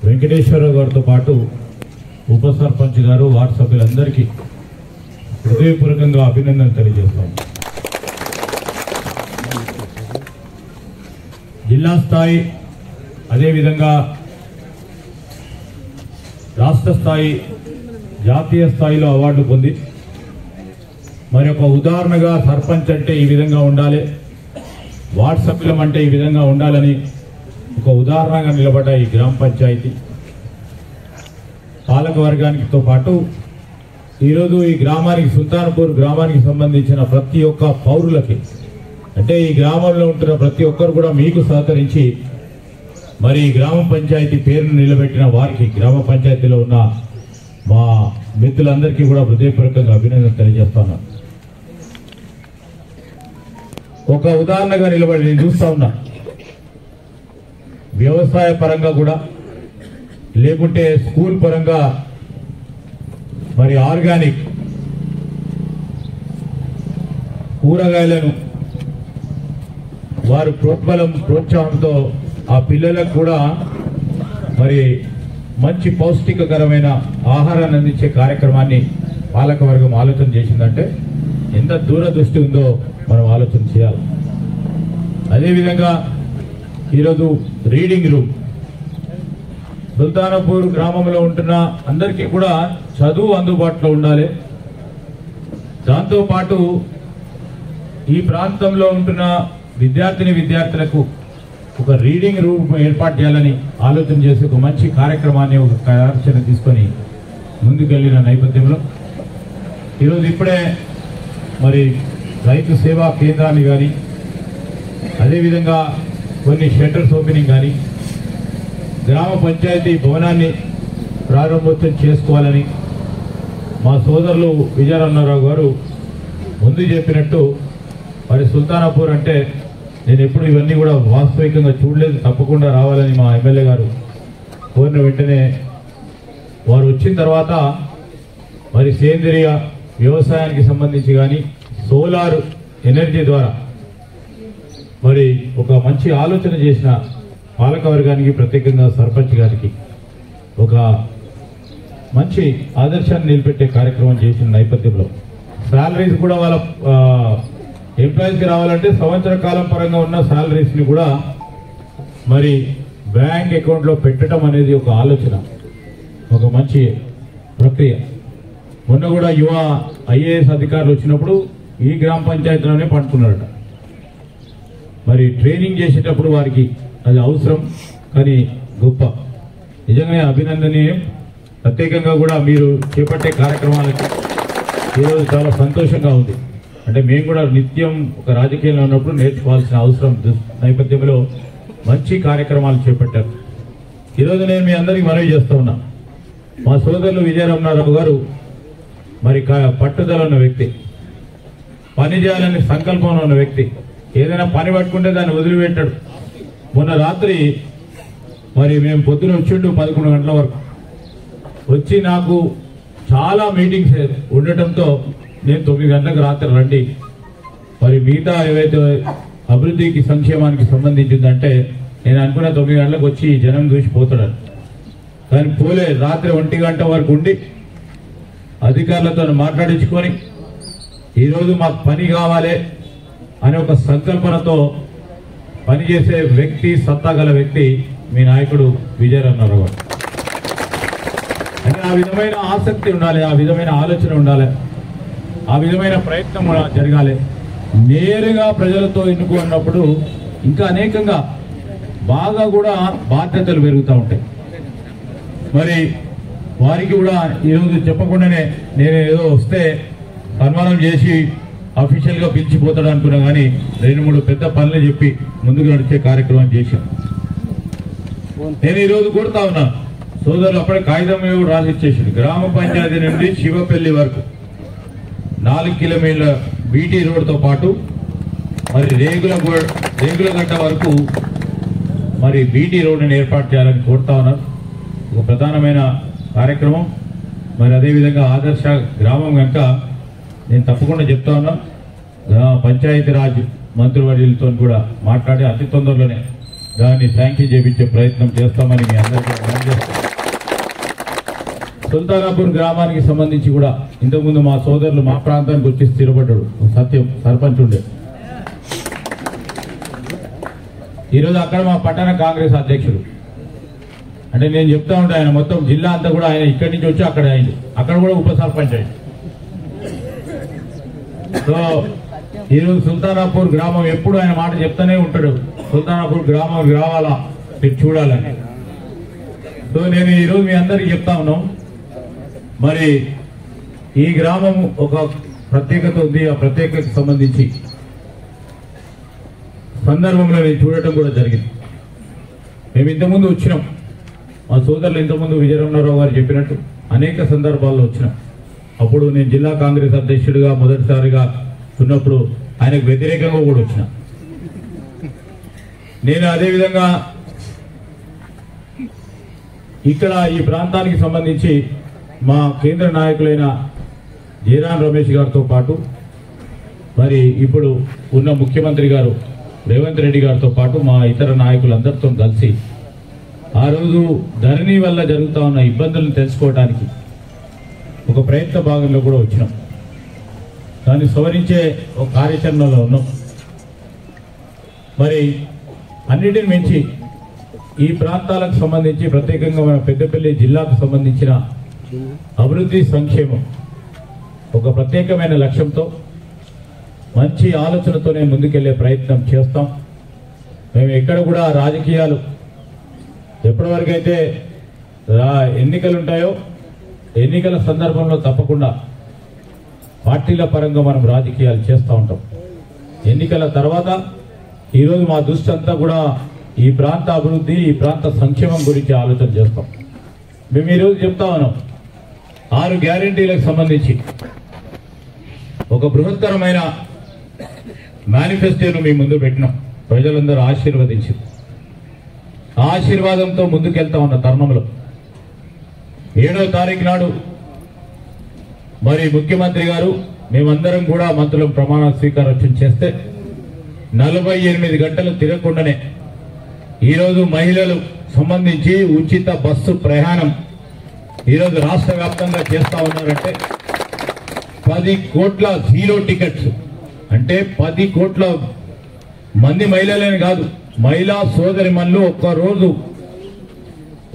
వెంకటేశ్వరరావు గారితో పాటు ఉప సర్పంచ్ గారు, వార్డు సభ్యులందరికీ హృదయపూర్వకంగా అభినందనలు తెలియజేస్తాం. జిల్లా స్థాయి, అదేవిధంగా రాష్ట్ర స్థాయి జాతీయ స్థాయిలో అవార్డు పొంది మరి ఒక ఉదాహరణగా సర్పంచ్ అంటే ఈ విధంగా ఉండాలి, వార్డు సభ్యులం అంటే ఈ విధంగా ఉండాలని ఒక ఉదాహరణగా నిలబడ్డ ఈ గ్రామ పంచాయతీ పాలక వర్గానికితో పాటు ఈరోజు ఈ గ్రామానికి సుల్తాన్పూర్ గ్రామానికి సంబంధించిన ప్రతి ఒక్క పౌరులకి అంటే ఈ గ్రామంలో ఉంటున్న ప్రతి ఒక్కరు కూడా మీకు సహకరించి మరి ఈ గ్రామ పంచాయతీ పేరును నిలబెట్టిన వారికి గ్రామ పంచాయతీలో ఉన్న మా మిత్రులందరికీ కూడా హృదయపూర్వకంగా అభినందన తెలియజేస్తాను. ఒక ఉదాహరణగా నిలబడి నేను చూస్తా ఉన్నా, వ్యవసాయ పరంగా కూడా లేకుంటే స్కూల్ పరంగా మరి ఆర్గానిక్ కూరగాయలను వారు ప్రోత్సాహంతో ఆ పిల్లలకు కూడా మరి మంచి పౌష్టికకరమైన ఆహారాన్ని అందించే కార్యక్రమాన్ని పాలకవర్గం ఆలోచన చేసిందంటే ఎంత దూరదృష్టి ఉందో మనం ఆలోచన చేయాలి. అదేవిధంగా ఈరోజు రీడింగ్ రూమ్ సుల్తానపూర్ గ్రామంలో ఉంటున్న అందరికీ కూడా చదువు అందుబాటులో ఉండాలి. దాంతోపాటు ఈ ప్రాంతంలో ఉంటున్న విద్యార్థులకు ఒక రీడింగ్ రూమ్ ఏర్పాటు చేయాలని ఆలోచన చేసి ఒక మంచి కార్యక్రమాన్ని ఒక కార్యాచరణ తీసుకొని ముందుకెళ్లిన నేపథ్యంలో ఈరోజు ఇప్పుడే మరి రైతు సేవా కేంద్రాన్ని కానీ అదేవిధంగా కొన్ని షెల్టర్స్ ఓపెనింగ్ కానీ గ్రామ పంచాయతీ భవనాన్ని ప్రారంభోత్సవం చేసుకోవాలని మా సోదరులు విజయరామారావు గారు ముందు చెప్పినట్టు మరి సుల్తానాపూర్ అంటే నేను ఎప్పుడు ఇవన్నీ కూడా వాస్తవికంగా చూడలేదు, తప్పకుండా రావాలని మా ఎమ్మెల్యే గారు కోరిన వెంటనే వారు వచ్చిన తర్వాత మరి సేంద్రియ వ్యవసాయానికి సంబంధించి కానీ సోలార్ ఎనర్జీ ద్వారా మరి ఒక మంచి ఆలోచన చేసిన పాలకవర్గానికి ప్రత్యేకంగా సర్పంచ్ గారికి ఒక మంచి ఆదర్శాన్ని నిలబెట్టే కార్యక్రమం చేసిన నేపథ్యంలో శాలరీస్ కూడా వాళ్ళ ఎంప్లాయీస్కి రావాలంటే సంవత్సర కాలం పరంగా ఉన్న శాలరీస్ని కూడా మరి బ్యాంక్ అకౌంట్లో పెట్టడం అనేది ఒక ఆలోచన, ఒక మంచి ప్రక్రియ. మొన్న కూడా యువ ఐఏఎస్ అధికారులు వచ్చినప్పుడు ఈ గ్రామ పంచాయతీలోనే పండుకున్నారట. మరి ట్రైనింగ్ చేసేటప్పుడు వారికి అది అవసరం, కానీ గొప్ప నిజంగానే అభినందనీయం. ప్రత్యేకంగా కూడా మీరు చేపట్టే కార్యక్రమాలకి ఈరోజు చాలా సంతోషంగా ఉంది. అంటే మేము కూడా నిత్యం ఒక రాజకీయంలో ఉన్నప్పుడు నేర్చుకోవాల్సిన అవసరం నేపథ్యంలో మంచి కార్యక్రమాలు చేపట్టారు. ఈరోజు నేను మీ అందరికీ మనవి చేస్తూ ఉన్నా, మా సోదరులు విజయరామారావు గారు మరి పట్టుదల ఉన్న వ్యక్తి, పని చేయాలని సంకల్పంలో ఉన్న వ్యక్తి, ఏదైనా పని పట్టుకుంటే దాన్ని వదిలిపెట్టాడు. మొన్న రాత్రి మరి మేము పొద్దున వచ్చిండు 11 గంటల వరకు వచ్చి నాకు చాలా మీటింగ్స్ ఉండటంతో నేను 9 గంటలకు రాత్రి రండి మరి మిగతా ఏవైతే అభివృద్ధికి సంక్షేమానికి సంబంధించిందంటే నేను అనుకున్న 9 గంటలకు వచ్చి జనం చూసి పోతాడని, కానీ పోలే. రాత్రి 1 గంట వరకు ఉండి అధికారులతో మాట్లాడించుకొని ఈరోజు మాకు పని కావాలి అనే ఒక సంకల్పనతో పనిచేసే వ్యక్తి, సత్తా గల వ్యక్తి మీ నాయకుడు విజయరామారావు గారు. అంటే ఆ విధమైన ఆసక్తి ఉండాలి, ఆ విధమైన ఆలోచన ఉండాలి, ఆ విధమైన ప్రయత్నం జరగాలి. నేరుగా ప్రజలతో ఎన్నుకున్నప్పుడు ఇంకా అనేకంగా బాగా కూడా బాధ్యతలు పెరుగుతూ ఉంటాయి. మరి వారికి కూడా ఈరోజు చెప్పకుండానే నేను ఏదో వస్తే సన్మానం చేసి అఫీషియల్గా పిలిచిపోతాడు అనుకున్నా, కానీ 2-3 పెద్ద పనులు చెప్పి ముందుకు నడిచే కార్యక్రమం చేశాను. నేను ఈరోజు కోరుతా ఉన్నా సోదరులు, అప్పుడే కాగితం రాసిచ్చేసాడు. గ్రామ పంచాయతీ నుండి శివపల్లి వరకు 4 కిలోమీటర్ల బీటీ రోడ్తో పాటు మరి రేగులగడ్డ వరకు మరి బీటీ రోడ్డుని ఏర్పాటు చేయాలని కోరుతా ఉన్నారు. ఒక ప్రధానమైన కార్యక్రమం. మరి అదేవిధంగా ఆదర్శ గ్రామం కనుక నేను తప్పకుండా చెప్తా ఉన్నా, పంచాయతీరాజ్ మంత్రివర్యులతో కూడా మాట్లాడి అతి తొందరలోనే దాన్ని శాంక్షన్ చేయించే ప్రయత్నం చేస్తామని మీ అందరికీ తెలియజేస్తాం. సుల్తానాపూర్ గ్రామానికి సంబంధించి కూడా ఇంతకుముందు మా సోదరులు మా ప్రాంతానికి వచ్చి స్థిరపడ్డాడు సత్యం సర్పంచ్ ఉండే. ఈరోజు అక్కడ మా పట్టణ కాంగ్రెస్ అధ్యక్షుడు అంటే నేను చెప్తా ఉంటే ఆయన మొత్తం జిల్లా అంతా కూడా ఆయన ఇక్కడి నుంచి వచ్చి అక్కడ అయింది, అక్కడ కూడా ఉప సర్పంచ్ అయింది. సో ఈరోజు సుల్తానాపూర్ గ్రామం ఎప్పుడు ఆయన మాట చెప్తానే ఉంటాడు, సుల్తానాపూర్ గ్రామం రావాలా, మీరు చూడాలని. సో నేను ఈరోజు మీ అందరికీ చెప్తా ఉన్నాం, మరి ఈ గ్రామం ఒక ప్రత్యేకత ఉంది. ఆ ప్రత్యేకతకు సంబంధించి సందర్భంలో నేను చూడటం కూడా జరిగింది. మేము ఇంతకుముందు వచ్చినాం, మా సోదరులు ఇంతకుముందు విజయరమణారావు గారు చెప్పినట్టు అనేక సందర్భాల్లో వచ్చినాం. అప్పుడు నేను జిల్లా కాంగ్రెస్ అధ్యక్షుడిగా మొదటిసారిగా ఉన్నప్పుడు ఆయనకు వ్యతిరేకంగా కూడా వచ్చిన. నేను అదేవిధంగా ఇక్కడ ఈ ప్రాంతానికి సంబంధించి మా కేంద్ర నాయకులైన జయరాం రమేష్ గారితో పాటు మరి ఇప్పుడు ఉన్న ముఖ్యమంత్రి గారు రేవంత్ రెడ్డి గారితో పాటు మా ఇతర నాయకులందరితో కలిసి ఆ రోజు ధరణి వల్ల జరుగుతూ ఉన్న ఇబ్బందులను తెలుసుకోవడానికి ఒక ప్రయత్న భాగంలో కూడా వచ్చినాం. దాన్ని సవరించే ఒక కార్యాచరణలో ఉన్నాం. మరి అన్నిటిని మించి ఈ ప్రాంతాలకు సంబంధించి ప్రత్యేకంగా మన పెద్దపల్లి జిల్లాకు సంబంధించిన అభివృద్ధి సంక్షేమం ఒక ప్రత్యేకమైన లక్ష్యంతో మంచి ఆలోచనతోనే ముందుకెళ్లే ప్రయత్నం చేస్తాం. మేము ఎక్కడ కూడా రాజకీయాలు ఎప్పటివరకైతే ఎన్నికలు ఉంటాయో ఎన్నికల సందర్భంలో తప్పకుండా పార్టీల పరంగా మనం రాజకీయాలు చేస్తూ ఉంటాం. ఎన్నికల తర్వాత ఈరోజు మా దృష్టి అంతా కూడా ఈ ప్రాంత అభివృద్ధి, ఈ ప్రాంత సంక్షేమం గురించి ఆలోచన చేస్తాం. మేము ఈరోజు చెప్తా ఉన్నాం, 6 గ్యారెంటీలకు సంబంధించి ఒక బృహత్తరమైన మేనిఫెస్టోను మీ ముందు పెట్టినాం. ప్రజలందరూ ఆశీర్వదించి ఆశీర్వాదంతో ముందుకెళ్తా ఉన్న తరుణంలో 7వ తారీఖు నాడు మరి ముఖ్యమంత్రి గారు మేమందరం కూడా మంత్రుల ప్రమాణ స్వీకారోత్సవం చేస్తే 48 గంటలు తిరగకుండానే ఈరోజు మహిళలు సంబంధించి ఉచిత బస్సు ప్రయాణం ఈరోజు రాష్ట్ర వ్యాప్తంగా చేస్తా ఉన్నారంటే 10 కోట్ల జీరో టికెట్స్ అంటే 10 కోట్ల మంది మహిళలని కాదు, మహిళా సోదరిమణులు ఒక్కరోజు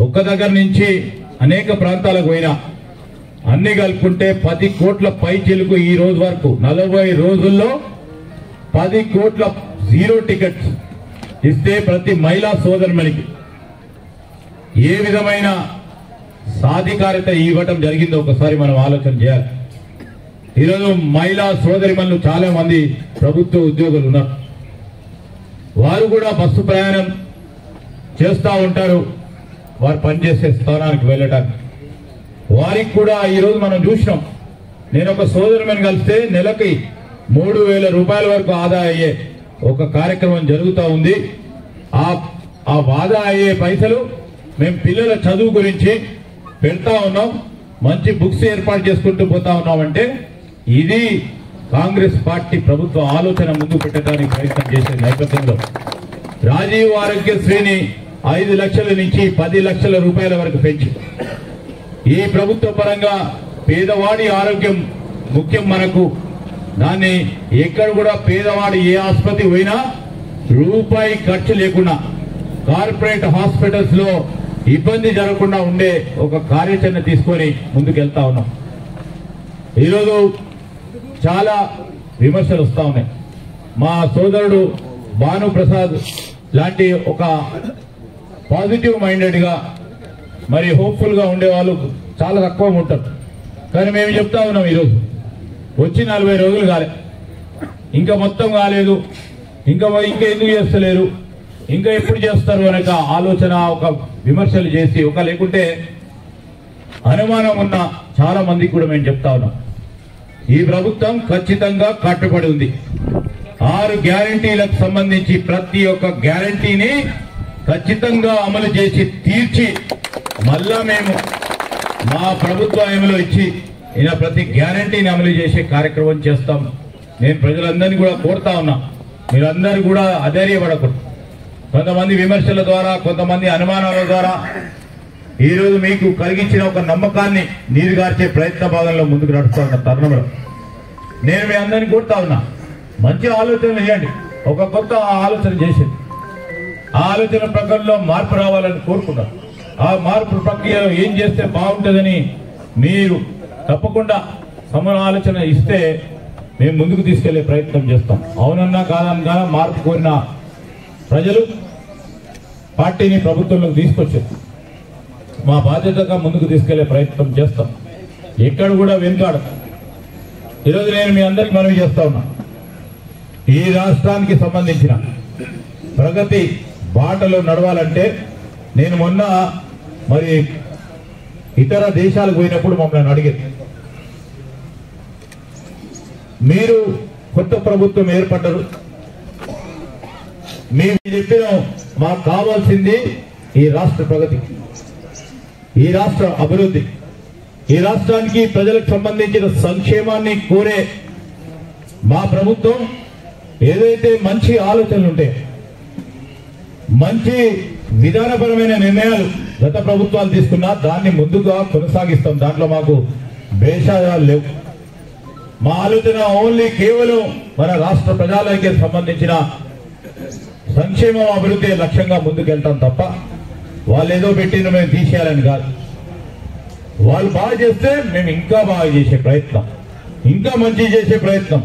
ఒక్క దగ్గర నుంచి అనేక ప్రాంతాలకు పోయినా అన్ని కలుపుకుంటే 10 కోట్ల పై చెలుకు ఈ రోజు వరకు 40 రోజుల్లో 10 కోట్ల జీరో టికెట్స్ ఇస్తే ప్రతి మహిళా సోదరిమణికి ఏ విధమైన సాధికారత ఇవ్వటం జరిగిందో ఒకసారి మనం ఆలోచన చేయాలి. ఈరోజు మహిళా సోదరిమణులు చాలా మంది ప్రభుత్వ ఉద్యోగులు ఉన్నారు, వారు కూడా బస్సు ప్రయాణం చేస్తూ ఉంటారు వారు పనిచేసే స్థానానికి వెళ్ళటానికి. వారికి కూడా ఈరోజు మనం చూసినాం, నేను ఒక సోదరిమణి కలిస్తే నెలకి 3,000 రూపాయల వరకు ఆదా అయ్యే ఒక కార్యక్రమం జరుగుతూ ఉంది. ఆ ఆదా అయ్యే పైసలు మేము పిల్లల చదువు గురించి పెడతా ఉన్నాం, మంచి బుక్స్ ఏర్పాటు చేసుకుంటూ పోతా ఉన్నామంటే ఇది కాంగ్రెస్ పార్టీ ప్రభుత్వ ఆలోచన ముందు పెట్టడానికి ప్రయత్నం చేసే నేపథ్యంలో రాజీవ్ ఆరోగ్యశ్రీని 5 లక్షల నుంచి 10 లక్షల రూపాయల వరకు పెంచి ఈ ప్రభుత్వ పరంగా పేదవాడి ఆరోగ్యం ముఖ్యం మనకు. దాన్ని ఎక్కడ కూడా పేదవాడి ఏ ఆసుపత్రి పోయినా రూపాయి ఖర్చు లేకుండా కార్పొరేట్ హాస్పిటల్స్ లో ఇబ్బంది జరగకుండా ఉండే ఒక కార్యాచరణ తీసుకొని ముందుకెళ్తా ఉన్నాం. ఈరోజు చాలా విమర్శలు వస్తా ఉన్నాయి. మా సోదరుడు భానుప్రసాద్ లాంటి ఒక పాజిటివ్ మైండెడ్ గా మరి హోప్ఫుల్ గా ఉండే వాళ్ళు చాలా తక్కువ ఉంటారు. కానీ మేము చెప్తా ఉన్నాం, ఈరోజు వచ్చి 40 రోజులు కాలే, ఇంకా మొత్తం కాలేదు, ఇంకా ఎందుకు చేస్తలేరు, ఇంకా ఎప్పుడు చేస్తారు అనే ఆలోచన ఒక విమర్శలు చేసి ఒక లేకుంటే అనుమానం ఉన్న చాలా మందికి కూడా మేము చెప్తా ఉన్నాం, ఈ ప్రభుత్వం ఖచ్చితంగా కట్టుబడి ఉంది. 6 గ్యారంటీలకు సంబంధించి ప్రతి ఒక్క గ్యారంటీని ఖచ్చితంగా అమలు చేసి తీర్చి మళ్ళా మేము మా ప్రభుత్వ హామీలో ఇచ్చి ఇలా ప్రతి గ్యారంటీని అమలు చేసే కార్యక్రమం చేస్తాం. నేను ప్రజలందరినీ కూడా కోరుతా ఉన్నా, మీరందరూ కూడా అధైర్యపడకూడదు. కొంతమంది విమర్శల ద్వారా, కొంతమంది అనుమానాల ద్వారా ఈరోజు మీకు కలిగించిన ఒక నమ్మకాన్ని నీరుగార్చే ప్రయత్న భాగంలో ముందుకు నడుస్తున్న తరుణంలో నేను మీ అందరినీ కోరుతా ఉన్నా, మంచి ఆలోచన చేయండి. ఒక కొత్త ఆలోచన చేసింది, ఆ ఆలోచన ప్రకారంలో మార్పు రావాలని కోరుకున్నాను. ఆ మార్పు ప్రక్రియలో ఏం చేస్తే బాగుంటుందని మీరు తప్పకుండా ఆలోచన ఇస్తే మేము ముందుకు తీసుకెళ్లే ప్రయత్నం చేస్తాం. అవునన్నా కాదన్నా మార్పు కోరిన ప్రజలు పార్టీని ప్రభుత్వంలోకి తీసుకొచ్చారు. మా బాధ్యతగా ముందుకు తీసుకెళ్లే ప్రయత్నం చేస్తాం. ఎక్కడ కూడా వెనుకాడం. ఈరోజు నేను మీ అందరికి మనవి చేస్తా ఉన్నా, ఈ రాష్ట్రానికి సంబంధించిన ప్రగతి బాటలో నడవాలంటే నేను మొన్న మరి ఇతర దేశాలకు పోయినప్పుడు మమ్మల్ని అడిగారు, మీరు కొత్త ప్రభుత్వం ఏర్పడ్డారు, మేము చెప్పిన మాకు కావాల్సింది ఈ రాష్ట్ర ప్రగతి, ఈ రాష్ట్ర అభివృద్ధి, ఈ రాష్ట్రానికి ప్రజలకు సంబంధించిన సంక్షేమాన్ని కోరే మా ప్రభుత్వం ఏదైతే మంచి ఆలోచనలు ఉంటాయి, మంచి విధానపరమైన నిర్ణయాలు గత ప్రభుత్వాలు తీసుకున్నా దాన్ని ముందుగా కొనసాగిస్తాం. దాంట్లో మాకు భేషాలు లేవు. మా ఆలోచన ఓన్లీ కేవలం మన రాష్ట్ర ప్రజలకి సంబంధించిన సంక్షేమం అభివృద్ధి లక్ష్యంగా ముందుకెళ్తాం తప్ప వాళ్ళు ఏదో పెట్టిన మేము తీసేయాలని కాదు. వాళ్ళు బాగా చేస్తే మేము ఇంకా బాగా చేసే ప్రయత్నం, ఇంకా మంచి చేసే ప్రయత్నం,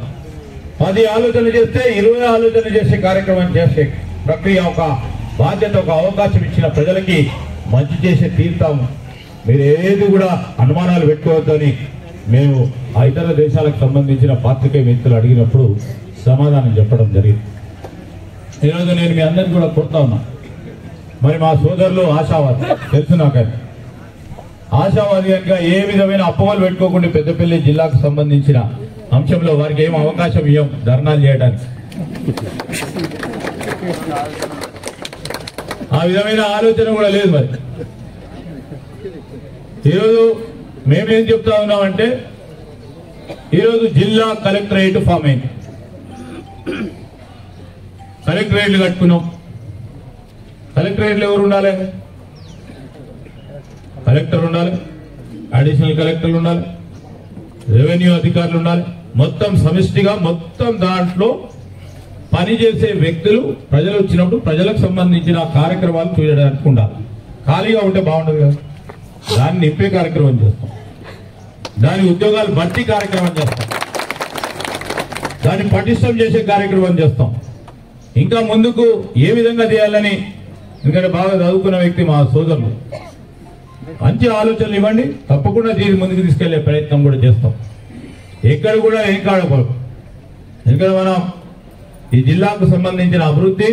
10 ఆలోచనలు చేస్తే 20 ఆలోచనలు చేసే కార్యక్రమం చేసే ప్రక్రియ, ఒక బాధ్యత, ఒక అవకాశం ఇచ్చిన ప్రజలకి మంచి చేసే తీరుతాము. మీరు ఏది కూడా అనుమానాలు పెట్టుకోవద్దని మేము ఆ ఇతర దేశాలకు సంబంధించిన పాత్రికేయ మిత్రులు అడిగినప్పుడు సమాధానం చెప్పడం జరిగింది. ఈరోజు నేను మీ అందరికీ కూడా కోరుతా ఉన్నా, మరి మా సోదరులు ఆశావాది తెలుసు నాకని, ఆశావాది కనుక ఏ విధమైన అపోహలు పెట్టుకోకుండా పెద్దపల్లి జిల్లాకు సంబంధించిన అంశంలో వారికి ఏం అవకాశం ఇవ్వం ధర్నాలు చేయడానికి. ఆ విధమైన ఆలోచన కూడా లేదు. మరి ఈరోజు మేమేం చెప్తా ఉన్నామంటే, ఈరోజు జిల్లా కలెక్టరేట్ ఫామ్ అయింది, కలెక్టరేట్లు కట్టుకున్నాం. కలెక్టరేట్లు ఎవరు ఉండాలి? కలెక్టర్ ఉండాలి, అడిషనల్ కలెక్టర్లు ఉండాలి, రెవెన్యూ అధికారులు ఉండాలి. మొత్తం సమిష్టిగా మొత్తం దాంట్లో పనిచేసే వ్యక్తులు ప్రజలు వచ్చినప్పుడు ప్రజలకు సంబంధించిన కార్యక్రమాలు చేయడానికి ఉండాలి. ఖాళీగా ఉంటే బాగుండదు కదా. దాన్ని నింపే కార్యక్రమం చేస్తాం, దాని ఉద్యోగాలు భర్తీ కార్యక్రమం చేస్తాం, దాన్ని పటిష్టం చేసే కార్యక్రమం చేస్తాం. ఇంకా ముందుకు ఏ విధంగా చేయాలని, ఎందుకంటే బాగా చదువుకున్న వ్యక్తి మా సోదరులు, మంచి ఆలోచనలు ఇవ్వండి, తప్పకుండా దీన్ని ముందుకు తీసుకెళ్లే ప్రయత్నం కూడా చేస్తాం. ఎక్కడ కూడా వెనకాడకూడదు. ఎందుకంటే మనం ఈ జిల్లాకు సంబంధించిన అభివృద్ధి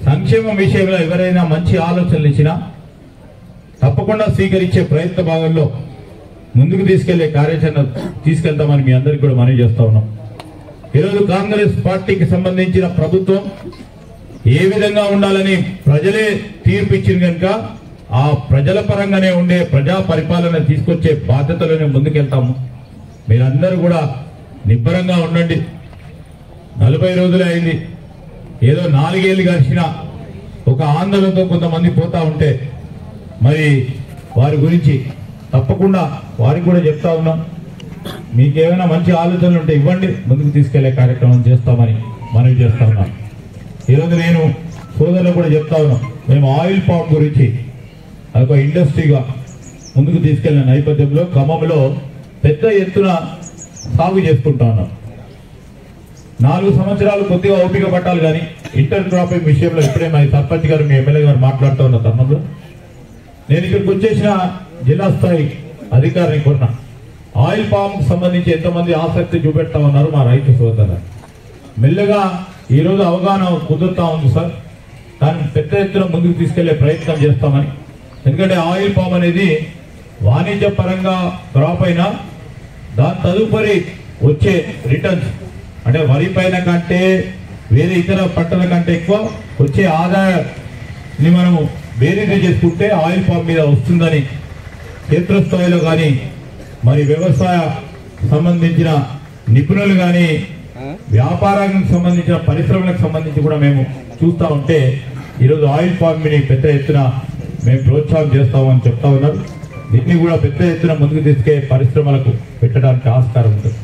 సంక్షేమం విషయంలో ఎవరైనా మంచి ఆలోచనలు ఇచ్చినా తప్పకుండా స్వీకరించే ప్రయత్న భాగంలో ముందుకు తీసుకెళ్లే కార్యాచరణ తీసుకెళ్తామని మీ అందరికీ కూడా మనవి చేస్తా ఉన్నాం. ఈరోజు కాంగ్రెస్ పార్టీకి సంబంధించిన ప్రభుత్వం ఏ విధంగా ఉండాలని ప్రజలే తీర్పు ఇచ్చింది కనుక ఆ ప్రజల పరంగానే ఉండే ప్రజా పరిపాలన తీసుకొచ్చే బాధ్యతలోనే ముందుకెళ్తాము. మీరందరూ కూడా నిబ్బరంగా ఉండండి. 40 రోజులే అయింది, ఏదో 4 ఏళ్ళు గడిచిన ఒక ఆందోళనతో కొంతమంది పోతా ఉంటే మరి వారి గురించి తప్పకుండా వారికి కూడా చెప్తా ఉన్నాం. మీకేమైనా మంచి ఆలోచనలు ఉంటే ఇవ్వండి, ముందుకు తీసుకెళ్లే కార్యక్రమం చేస్తామని మనవి చేస్తా ఉన్నాం. ఈరోజు నేను సోదరులు కూడా చెప్తా ఉన్నాం, మేము ఆయిల్ పామ్ గురించి అదొక ఇండస్ట్రీగా ముందుకు తీసుకెళ్లిన నేపథ్యంలో ఖమ్మంలో పెద్ద ఎత్తున సాగు చేసుకుంటా ఉన్నాం. 4 సంవత్సరాలు కొద్దిగా ఓపిక పట్టాలి కానీ ఇంటర్ క్రాపింగ్ విషయంలో ఇప్పుడే మా సర్పంచ్ గారు, మీ ఎమ్మెల్యే గారు మాట్లాడుతూ ఉన్న తరుణంలో నేను ఇక్కడికి వచ్చేసిన జిల్లా స్థాయి అధికారిని కొన్నా, ఆయిల్ పామ్ సంబంధించి ఎంతమంది ఆసక్తి చూపెడతా ఉన్నారు మా రైతు సోదరులు. మెల్లగా ఈరోజు అవగాహన కుదురుతా ఉంది సార్, దాన్ని పెద్ద ఎత్తున ముందుకు తీసుకెళ్లే ప్రయత్నం చేస్తామని. ఎందుకంటే ఆయిల్ పామ్ అనేది వాణిజ్య పరంగా క్రాప్ అయినా దాని తదుపరి వచ్చే రిటర్న్స్ అంటే వరి పైన కంటే వేరే ఇతర పంటల కంటే ఎక్కువ వచ్చే ఆదాయాన్ని మనము బేరీజు చేసుకుంటే ఆయిల్ పామ్ మీద వస్తుందని క్షేత్రస్థాయిలో కానీ మరి వ్యవసాయ సంబంధించిన నిపుణులు కానీ వ్యాపారానికి సంబంధించిన పరిశ్రమలకు సంబంధించి కూడా మేము చూస్తూ ఉంటే ఈరోజు ఆయిల్ పామ్ని పెద్ద ఎత్తున మేము ప్రోత్సాహం చేస్తామని చెప్తా ఉన్నారు. దీన్ని కూడా పెద్ద ఎత్తున ముందుకు తీసుకే పరిశ్రమలకు పెట్టడానికి ఆస్కారం ఉంటుంది.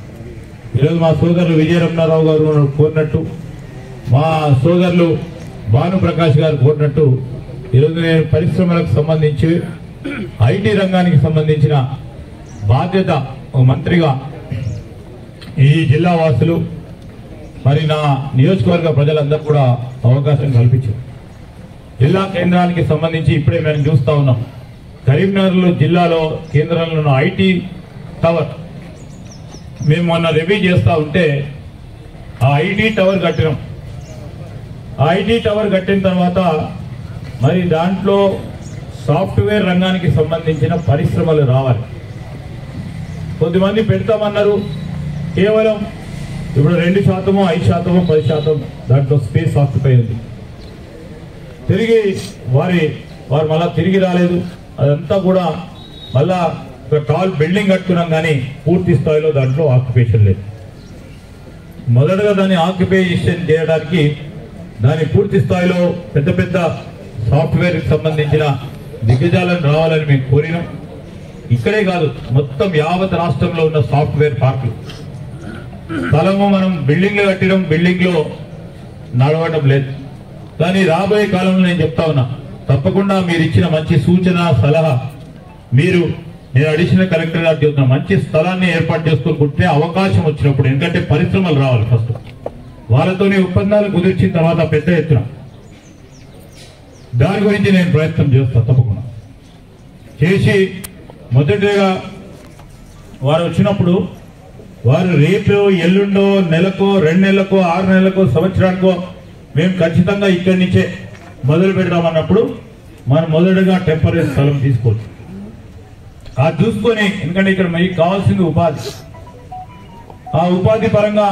ఈరోజు మా సోదరులు విజయరమణారావు గారు కోరినట్టు, మా సోదరులు భానుప్రకాష్ గారు కోరినట్టు ఈరోజు నేను పరిశ్రమలకు సంబంధించి ఐటీ రంగానికి సంబంధించిన బాధ్యత మంత్రిగా ఈ జిల్లా వాసులు మరి నా నియోజకవర్గ ప్రజలందరూ కూడా అవకాశం కల్పించారు. జిల్లా కేంద్రానికి సంబంధించి ఇప్పుడే మేము చూస్తా ఉన్నాం. కరీంనగర్లో జిల్లాలో కేంద్రంలో ఉన్న ఐటీ టవర్ మేము మొన్న రివ్యూ చేస్తూ ఉంటే ఆ ఐటీ టవర్ కట్టినాం. ఆ ఐటీ టవర్ కట్టిన తర్వాత మరి దాంట్లో సాఫ్ట్వేర్ రంగానికి సంబంధించిన పరిశ్రమలు రావాలి. కొద్దిమంది పెడతామన్నారు. కేవలం ఇప్పుడు 2%, 5%, 10% దాంట్లో స్పేస్ ఆక్యుపై ఉంది. వారు మళ్ళా తిరిగి రాలేదు. అదంతా కూడా మళ్ళా ఒక టాల్ బిల్డింగ్ కట్టుకున్నాం కానీ పూర్తి స్థాయిలో దాంట్లో ఆక్యుపేషన్ లేదు. మొదటగా దాన్ని ఆక్యుపేషన్ చేయడానికి దాని పూర్తి స్థాయిలో పెద్ద పెద్ద సాఫ్ట్వేర్కి సంబంధించిన దిగ్గజాలను రావాలని మేము కోరినాం. ఇక్కడే కాదు, మొత్తం యావత్ రాష్ట్రంలో ఉన్న సాఫ్ట్వేర్ పార్కులు స్థలము మనం బిల్డింగ్లు కట్టడం, బిల్డింగ్లో నడవడం లేదు. కానీ రాబోయే కాలంలో నేను చెప్తా ఉన్నా, తప్పకుండా మీరు ఇచ్చిన మంచి సూచన సలహా నేను అడిషనల్ కలెక్టర్ గారు చెప్తున్నా, మంచి స్థలాన్ని ఏర్పాటు చేసుకుంటే అవకాశం వచ్చినప్పుడు, ఎందుకంటే పరిశ్రమలు రావాలి ఫస్ట్, వాళ్ళతోనే ఒప్పందాలు కుదిర్చిన తర్వాత పెద్ద ఎత్తున దాని గురించి నేను ప్రయత్నం చేస్తాను. తప్పకుండా చేసి మొదటిగా వారు వచ్చినప్పుడు వారు రేపు ఎల్లుండో నెలకో 2 నెలలకో 6 నెలలకో సంవత్సరానికో మేము ఖచ్చితంగా ఇక్కడి నుంచే మొదలు పెడదామన్నప్పుడు మనం మొదటగా టెంపరీ స్థలం తీసుకోవచ్చు. అది చూసుకొని, ఎందుకంటే ఇక్కడ మీకు కావాల్సింది ఉపాధి, ఆ ఉపాధి పరంగా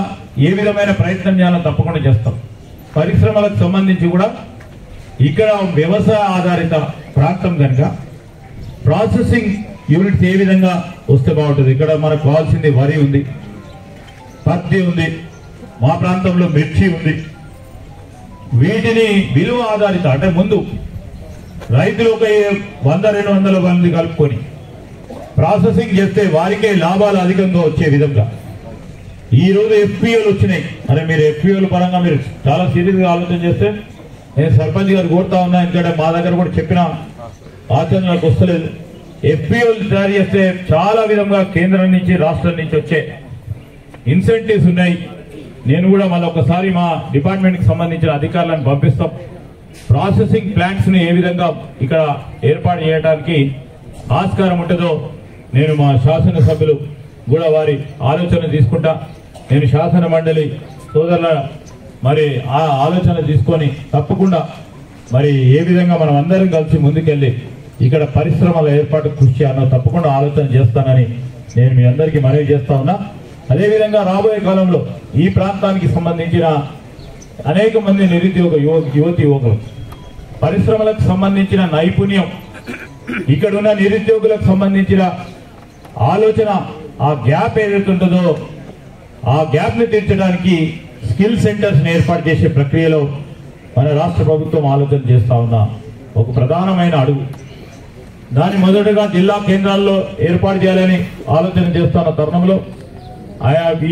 ఏ విధమైన ప్రయత్నం చేయాలో తప్పకుండా చేస్తాం. పరిశ్రమలకు సంబంధించి కూడా ఇక్కడ వ్యవసాయ ఆధారిత ప్రాంతం కనుక ప్రాసెసింగ్ యూనిట్స్ ఏ విధంగా వస్తే బాగుంటుంది. ఇక్కడ మనకు కావాల్సింది వరి ఉంది, పత్తి ఉంది, మా ప్రాంతంలో మిర్చి ఉంది. వీటిని విలువ ఆధారిత, అంటే ముందు రైతులు ఒక 100-200 మంది కలుపుకొని ప్రాసెసింగ్ చేస్తే వారికే లాభాలు అధికంగా వచ్చే విధంగా ఈ రోజు ఎఫ్పిఓలు వచ్చినాయి. అరే మీరు ఎఫ్పిఓల పరంగా మీరు చాలా సీరియస్గా ఆలోచన చేస్తే నేను సర్పంచ్ గారు కోరుతా ఉన్నా, ఎందుకంటే మా దగ్గర కూడా చెప్పిన ఆచరణలకు వస్తలేదు. ఎఫ్పిఓలు తయారు చేస్తే చాలా విధంగా కేంద్రం నుంచి రాష్ట్రం నుంచి వచ్చే ఇన్సెంటివ్స్ ఉన్నాయి. నేను కూడా మళ్ళీ ఒకసారి మా డిపార్ట్మెంట్కి సంబంధించిన అధికారులను పంపిస్తాం. ప్రాసెసింగ్ ప్లాంట్స్ ని ఏ విధంగా ఇక్కడ ఏర్పాటు చేయడానికి ఆస్కారం ఉంటుందో నేను మా శాసనసభ్యులు కూడా వారి ఆలోచన తీసుకుంటా. నేను శాసన మండలి సోదరుల మరి ఆ ఆలోచన తీసుకొని తప్పకుండా మరి ఏ విధంగా మనం అందరం కలిసి ముందుకెళ్ళి ఇక్కడ పరిశ్రమల ఏర్పాటు కృషి చేయాలో తప్పకుండా ఆలోచన చేస్తానని నేను మీ అందరికీ మనవి చేస్తా ఉన్నా. అదేవిధంగా రాబోయే కాలంలో ఈ ప్రాంతానికి సంబంధించిన అనేక మంది నిరుద్యోగ యువతి యువకులు, పరిశ్రమలకు సంబంధించిన నైపుణ్యం, ఇక్కడున్న నిరుద్యోగులకు సంబంధించిన ఆలోచన, ఆ గ్యాప్ ఏదైతే ఉంటుందో ఆ గ్యాప్ ని తీర్చడానికి స్కిల్ సెంటర్స్ ని ఏర్పాటు చేసే ప్రక్రియలో మన రాష్ట్ర ప్రభుత్వం ఆలోచన చేస్తా ఉన్న ఒక ప్రధానమైన అడుగు. దాన్ని మొదటగా జిల్లా కేంద్రాల్లో ఏర్పాటు చేయాలని ఆలోచన చేస్తున్న తరుణంలో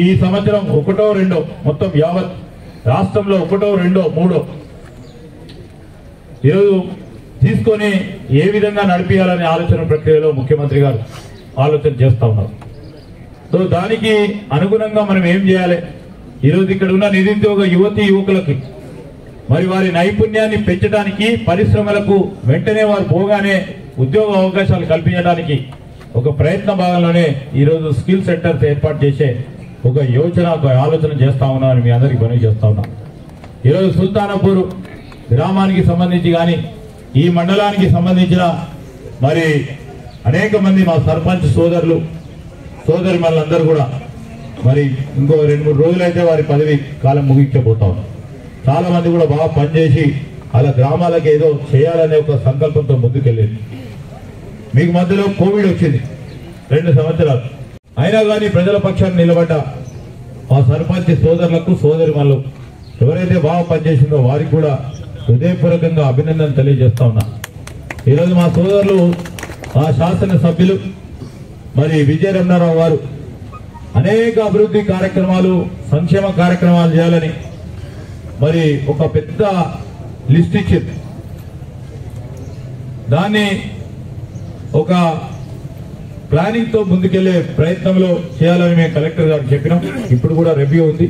ఈ సంవత్సరం 1, 2 మొత్తం యావత్ రాష్ట్రంలో 1, 2, 3 ఈరోజు తీసుకొని ఏ విధంగా నడిపించాలనే ఆలోచన ప్రక్రియలో ముఖ్యమంత్రి గారు ఆలోచన చేస్తా ఉన్నారు. సో దానికి అనుగుణంగా మనం ఏం చేయాలి, ఈరోజు ఇక్కడ ఉన్న నిరుద్యోగ యువతి యువకులకి మరి వారి నైపుణ్యాన్ని పెంచడానికి, పరిశ్రమలకు వెంటనే వారు పోగానే ఉద్యోగ అవకాశాలు కల్పించడానికి ఒక ప్రయత్న భాగంలోనే ఈరోజు స్కిల్ సెంటర్స్ ఏర్పాటు చేసే ఒక యోచన, ఒక ఆలోచన చేస్తా ఉన్నామని మీ అందరికీ మనవి చేస్తా ఉన్నాం. ఈరోజు సుల్తానాపూర్ గ్రామానికి సంబంధించి కానీ ఈ మండలానికి సంబంధించిన మరి అనేక మంది మా సర్పంచ్ సోదరులు సోదరి మనందరూ కూడా మరి ఇంకో 2-3 రోజులైతే వారి పదవి కాలం ముగించబోతా ఉన్నారు. చాలా మంది కూడా బాగా పనిచేసి అలా గ్రామాలకు ఏదో చేయాలనే ఒక సంకల్పంతో ముందుకెళ్ళేది. మీకు మధ్యలో కోవిడ్ వచ్చింది 2 సంవత్సరాలు, అయినా కానీ ప్రజల పక్షాన్ని నిలబడ్డ మా సర్పంచ్ సోదరులకు సోదరి మళ్ళు ఎవరైతే బాగా పనిచేసిందో వారికి కూడా హృదయపూర్వకంగా అభినందన తెలియజేస్తా ఉన్నా. ఈరోజు మా సోదరులు, మా శాసనసభ్యులు మరి విజయ రమణారావు గారు అనేక అభివృద్ధి కార్యక్రమాలు, సంక్షేమ కార్యక్రమాలు చేయాలని మరి ఒక పెద్ద లిస్ట్ ఇచ్చింది. దాన్ని ఒక ప్లానింగ్తో ముందుకెళ్లే ప్రయత్నంలో చేయాలని మేము కలెక్టర్ గారికి చెప్పినాం. ఇప్పుడు కూడా రివ్యూ ఉంది.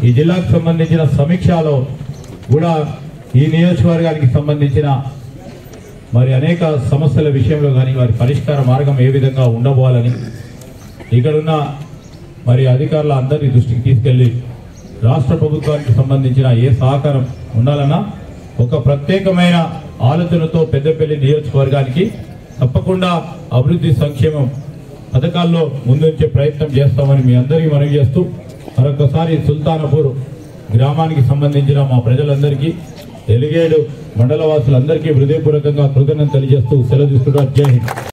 ఈ జిల్లాకు సంబంధించిన సమీక్షలో కూడా ఈ నియోజకవర్గానికి సంబంధించిన మరి అనేక సమస్యల విషయంలో కానీ వారి పరిష్కార మార్గం ఏ విధంగా ఉండబోవాలని ఇక్కడున్న మరి అధికారుల అందరి దృష్టికి తీసుకెళ్లి రాష్ట్ర ప్రభుత్వానికి సంబంధించిన ఏ సహకారం ఉండాలన్నా ఒక ప్రత్యేకమైన ఆలోచనతో పెద్దపల్లి నియోజకవర్గానికి తప్పకుండా అభివృద్ధి సంక్షేమం పథకాల్లో ముందుంచే ప్రయత్నం చేస్తామని మీ అందరికీ మనవి చేస్తూ మరొకసారి సుల్తానపూర్ గ్రామానికి సంబంధించిన మా ప్రజలందరికీ ఎలిగేడు మండల వాసులందరికీ హృదయపూర్వకంగా కృతజ్ఞతలు తెలియజేస్తూ సెలవు తీసుకుంటూ జై హింద్.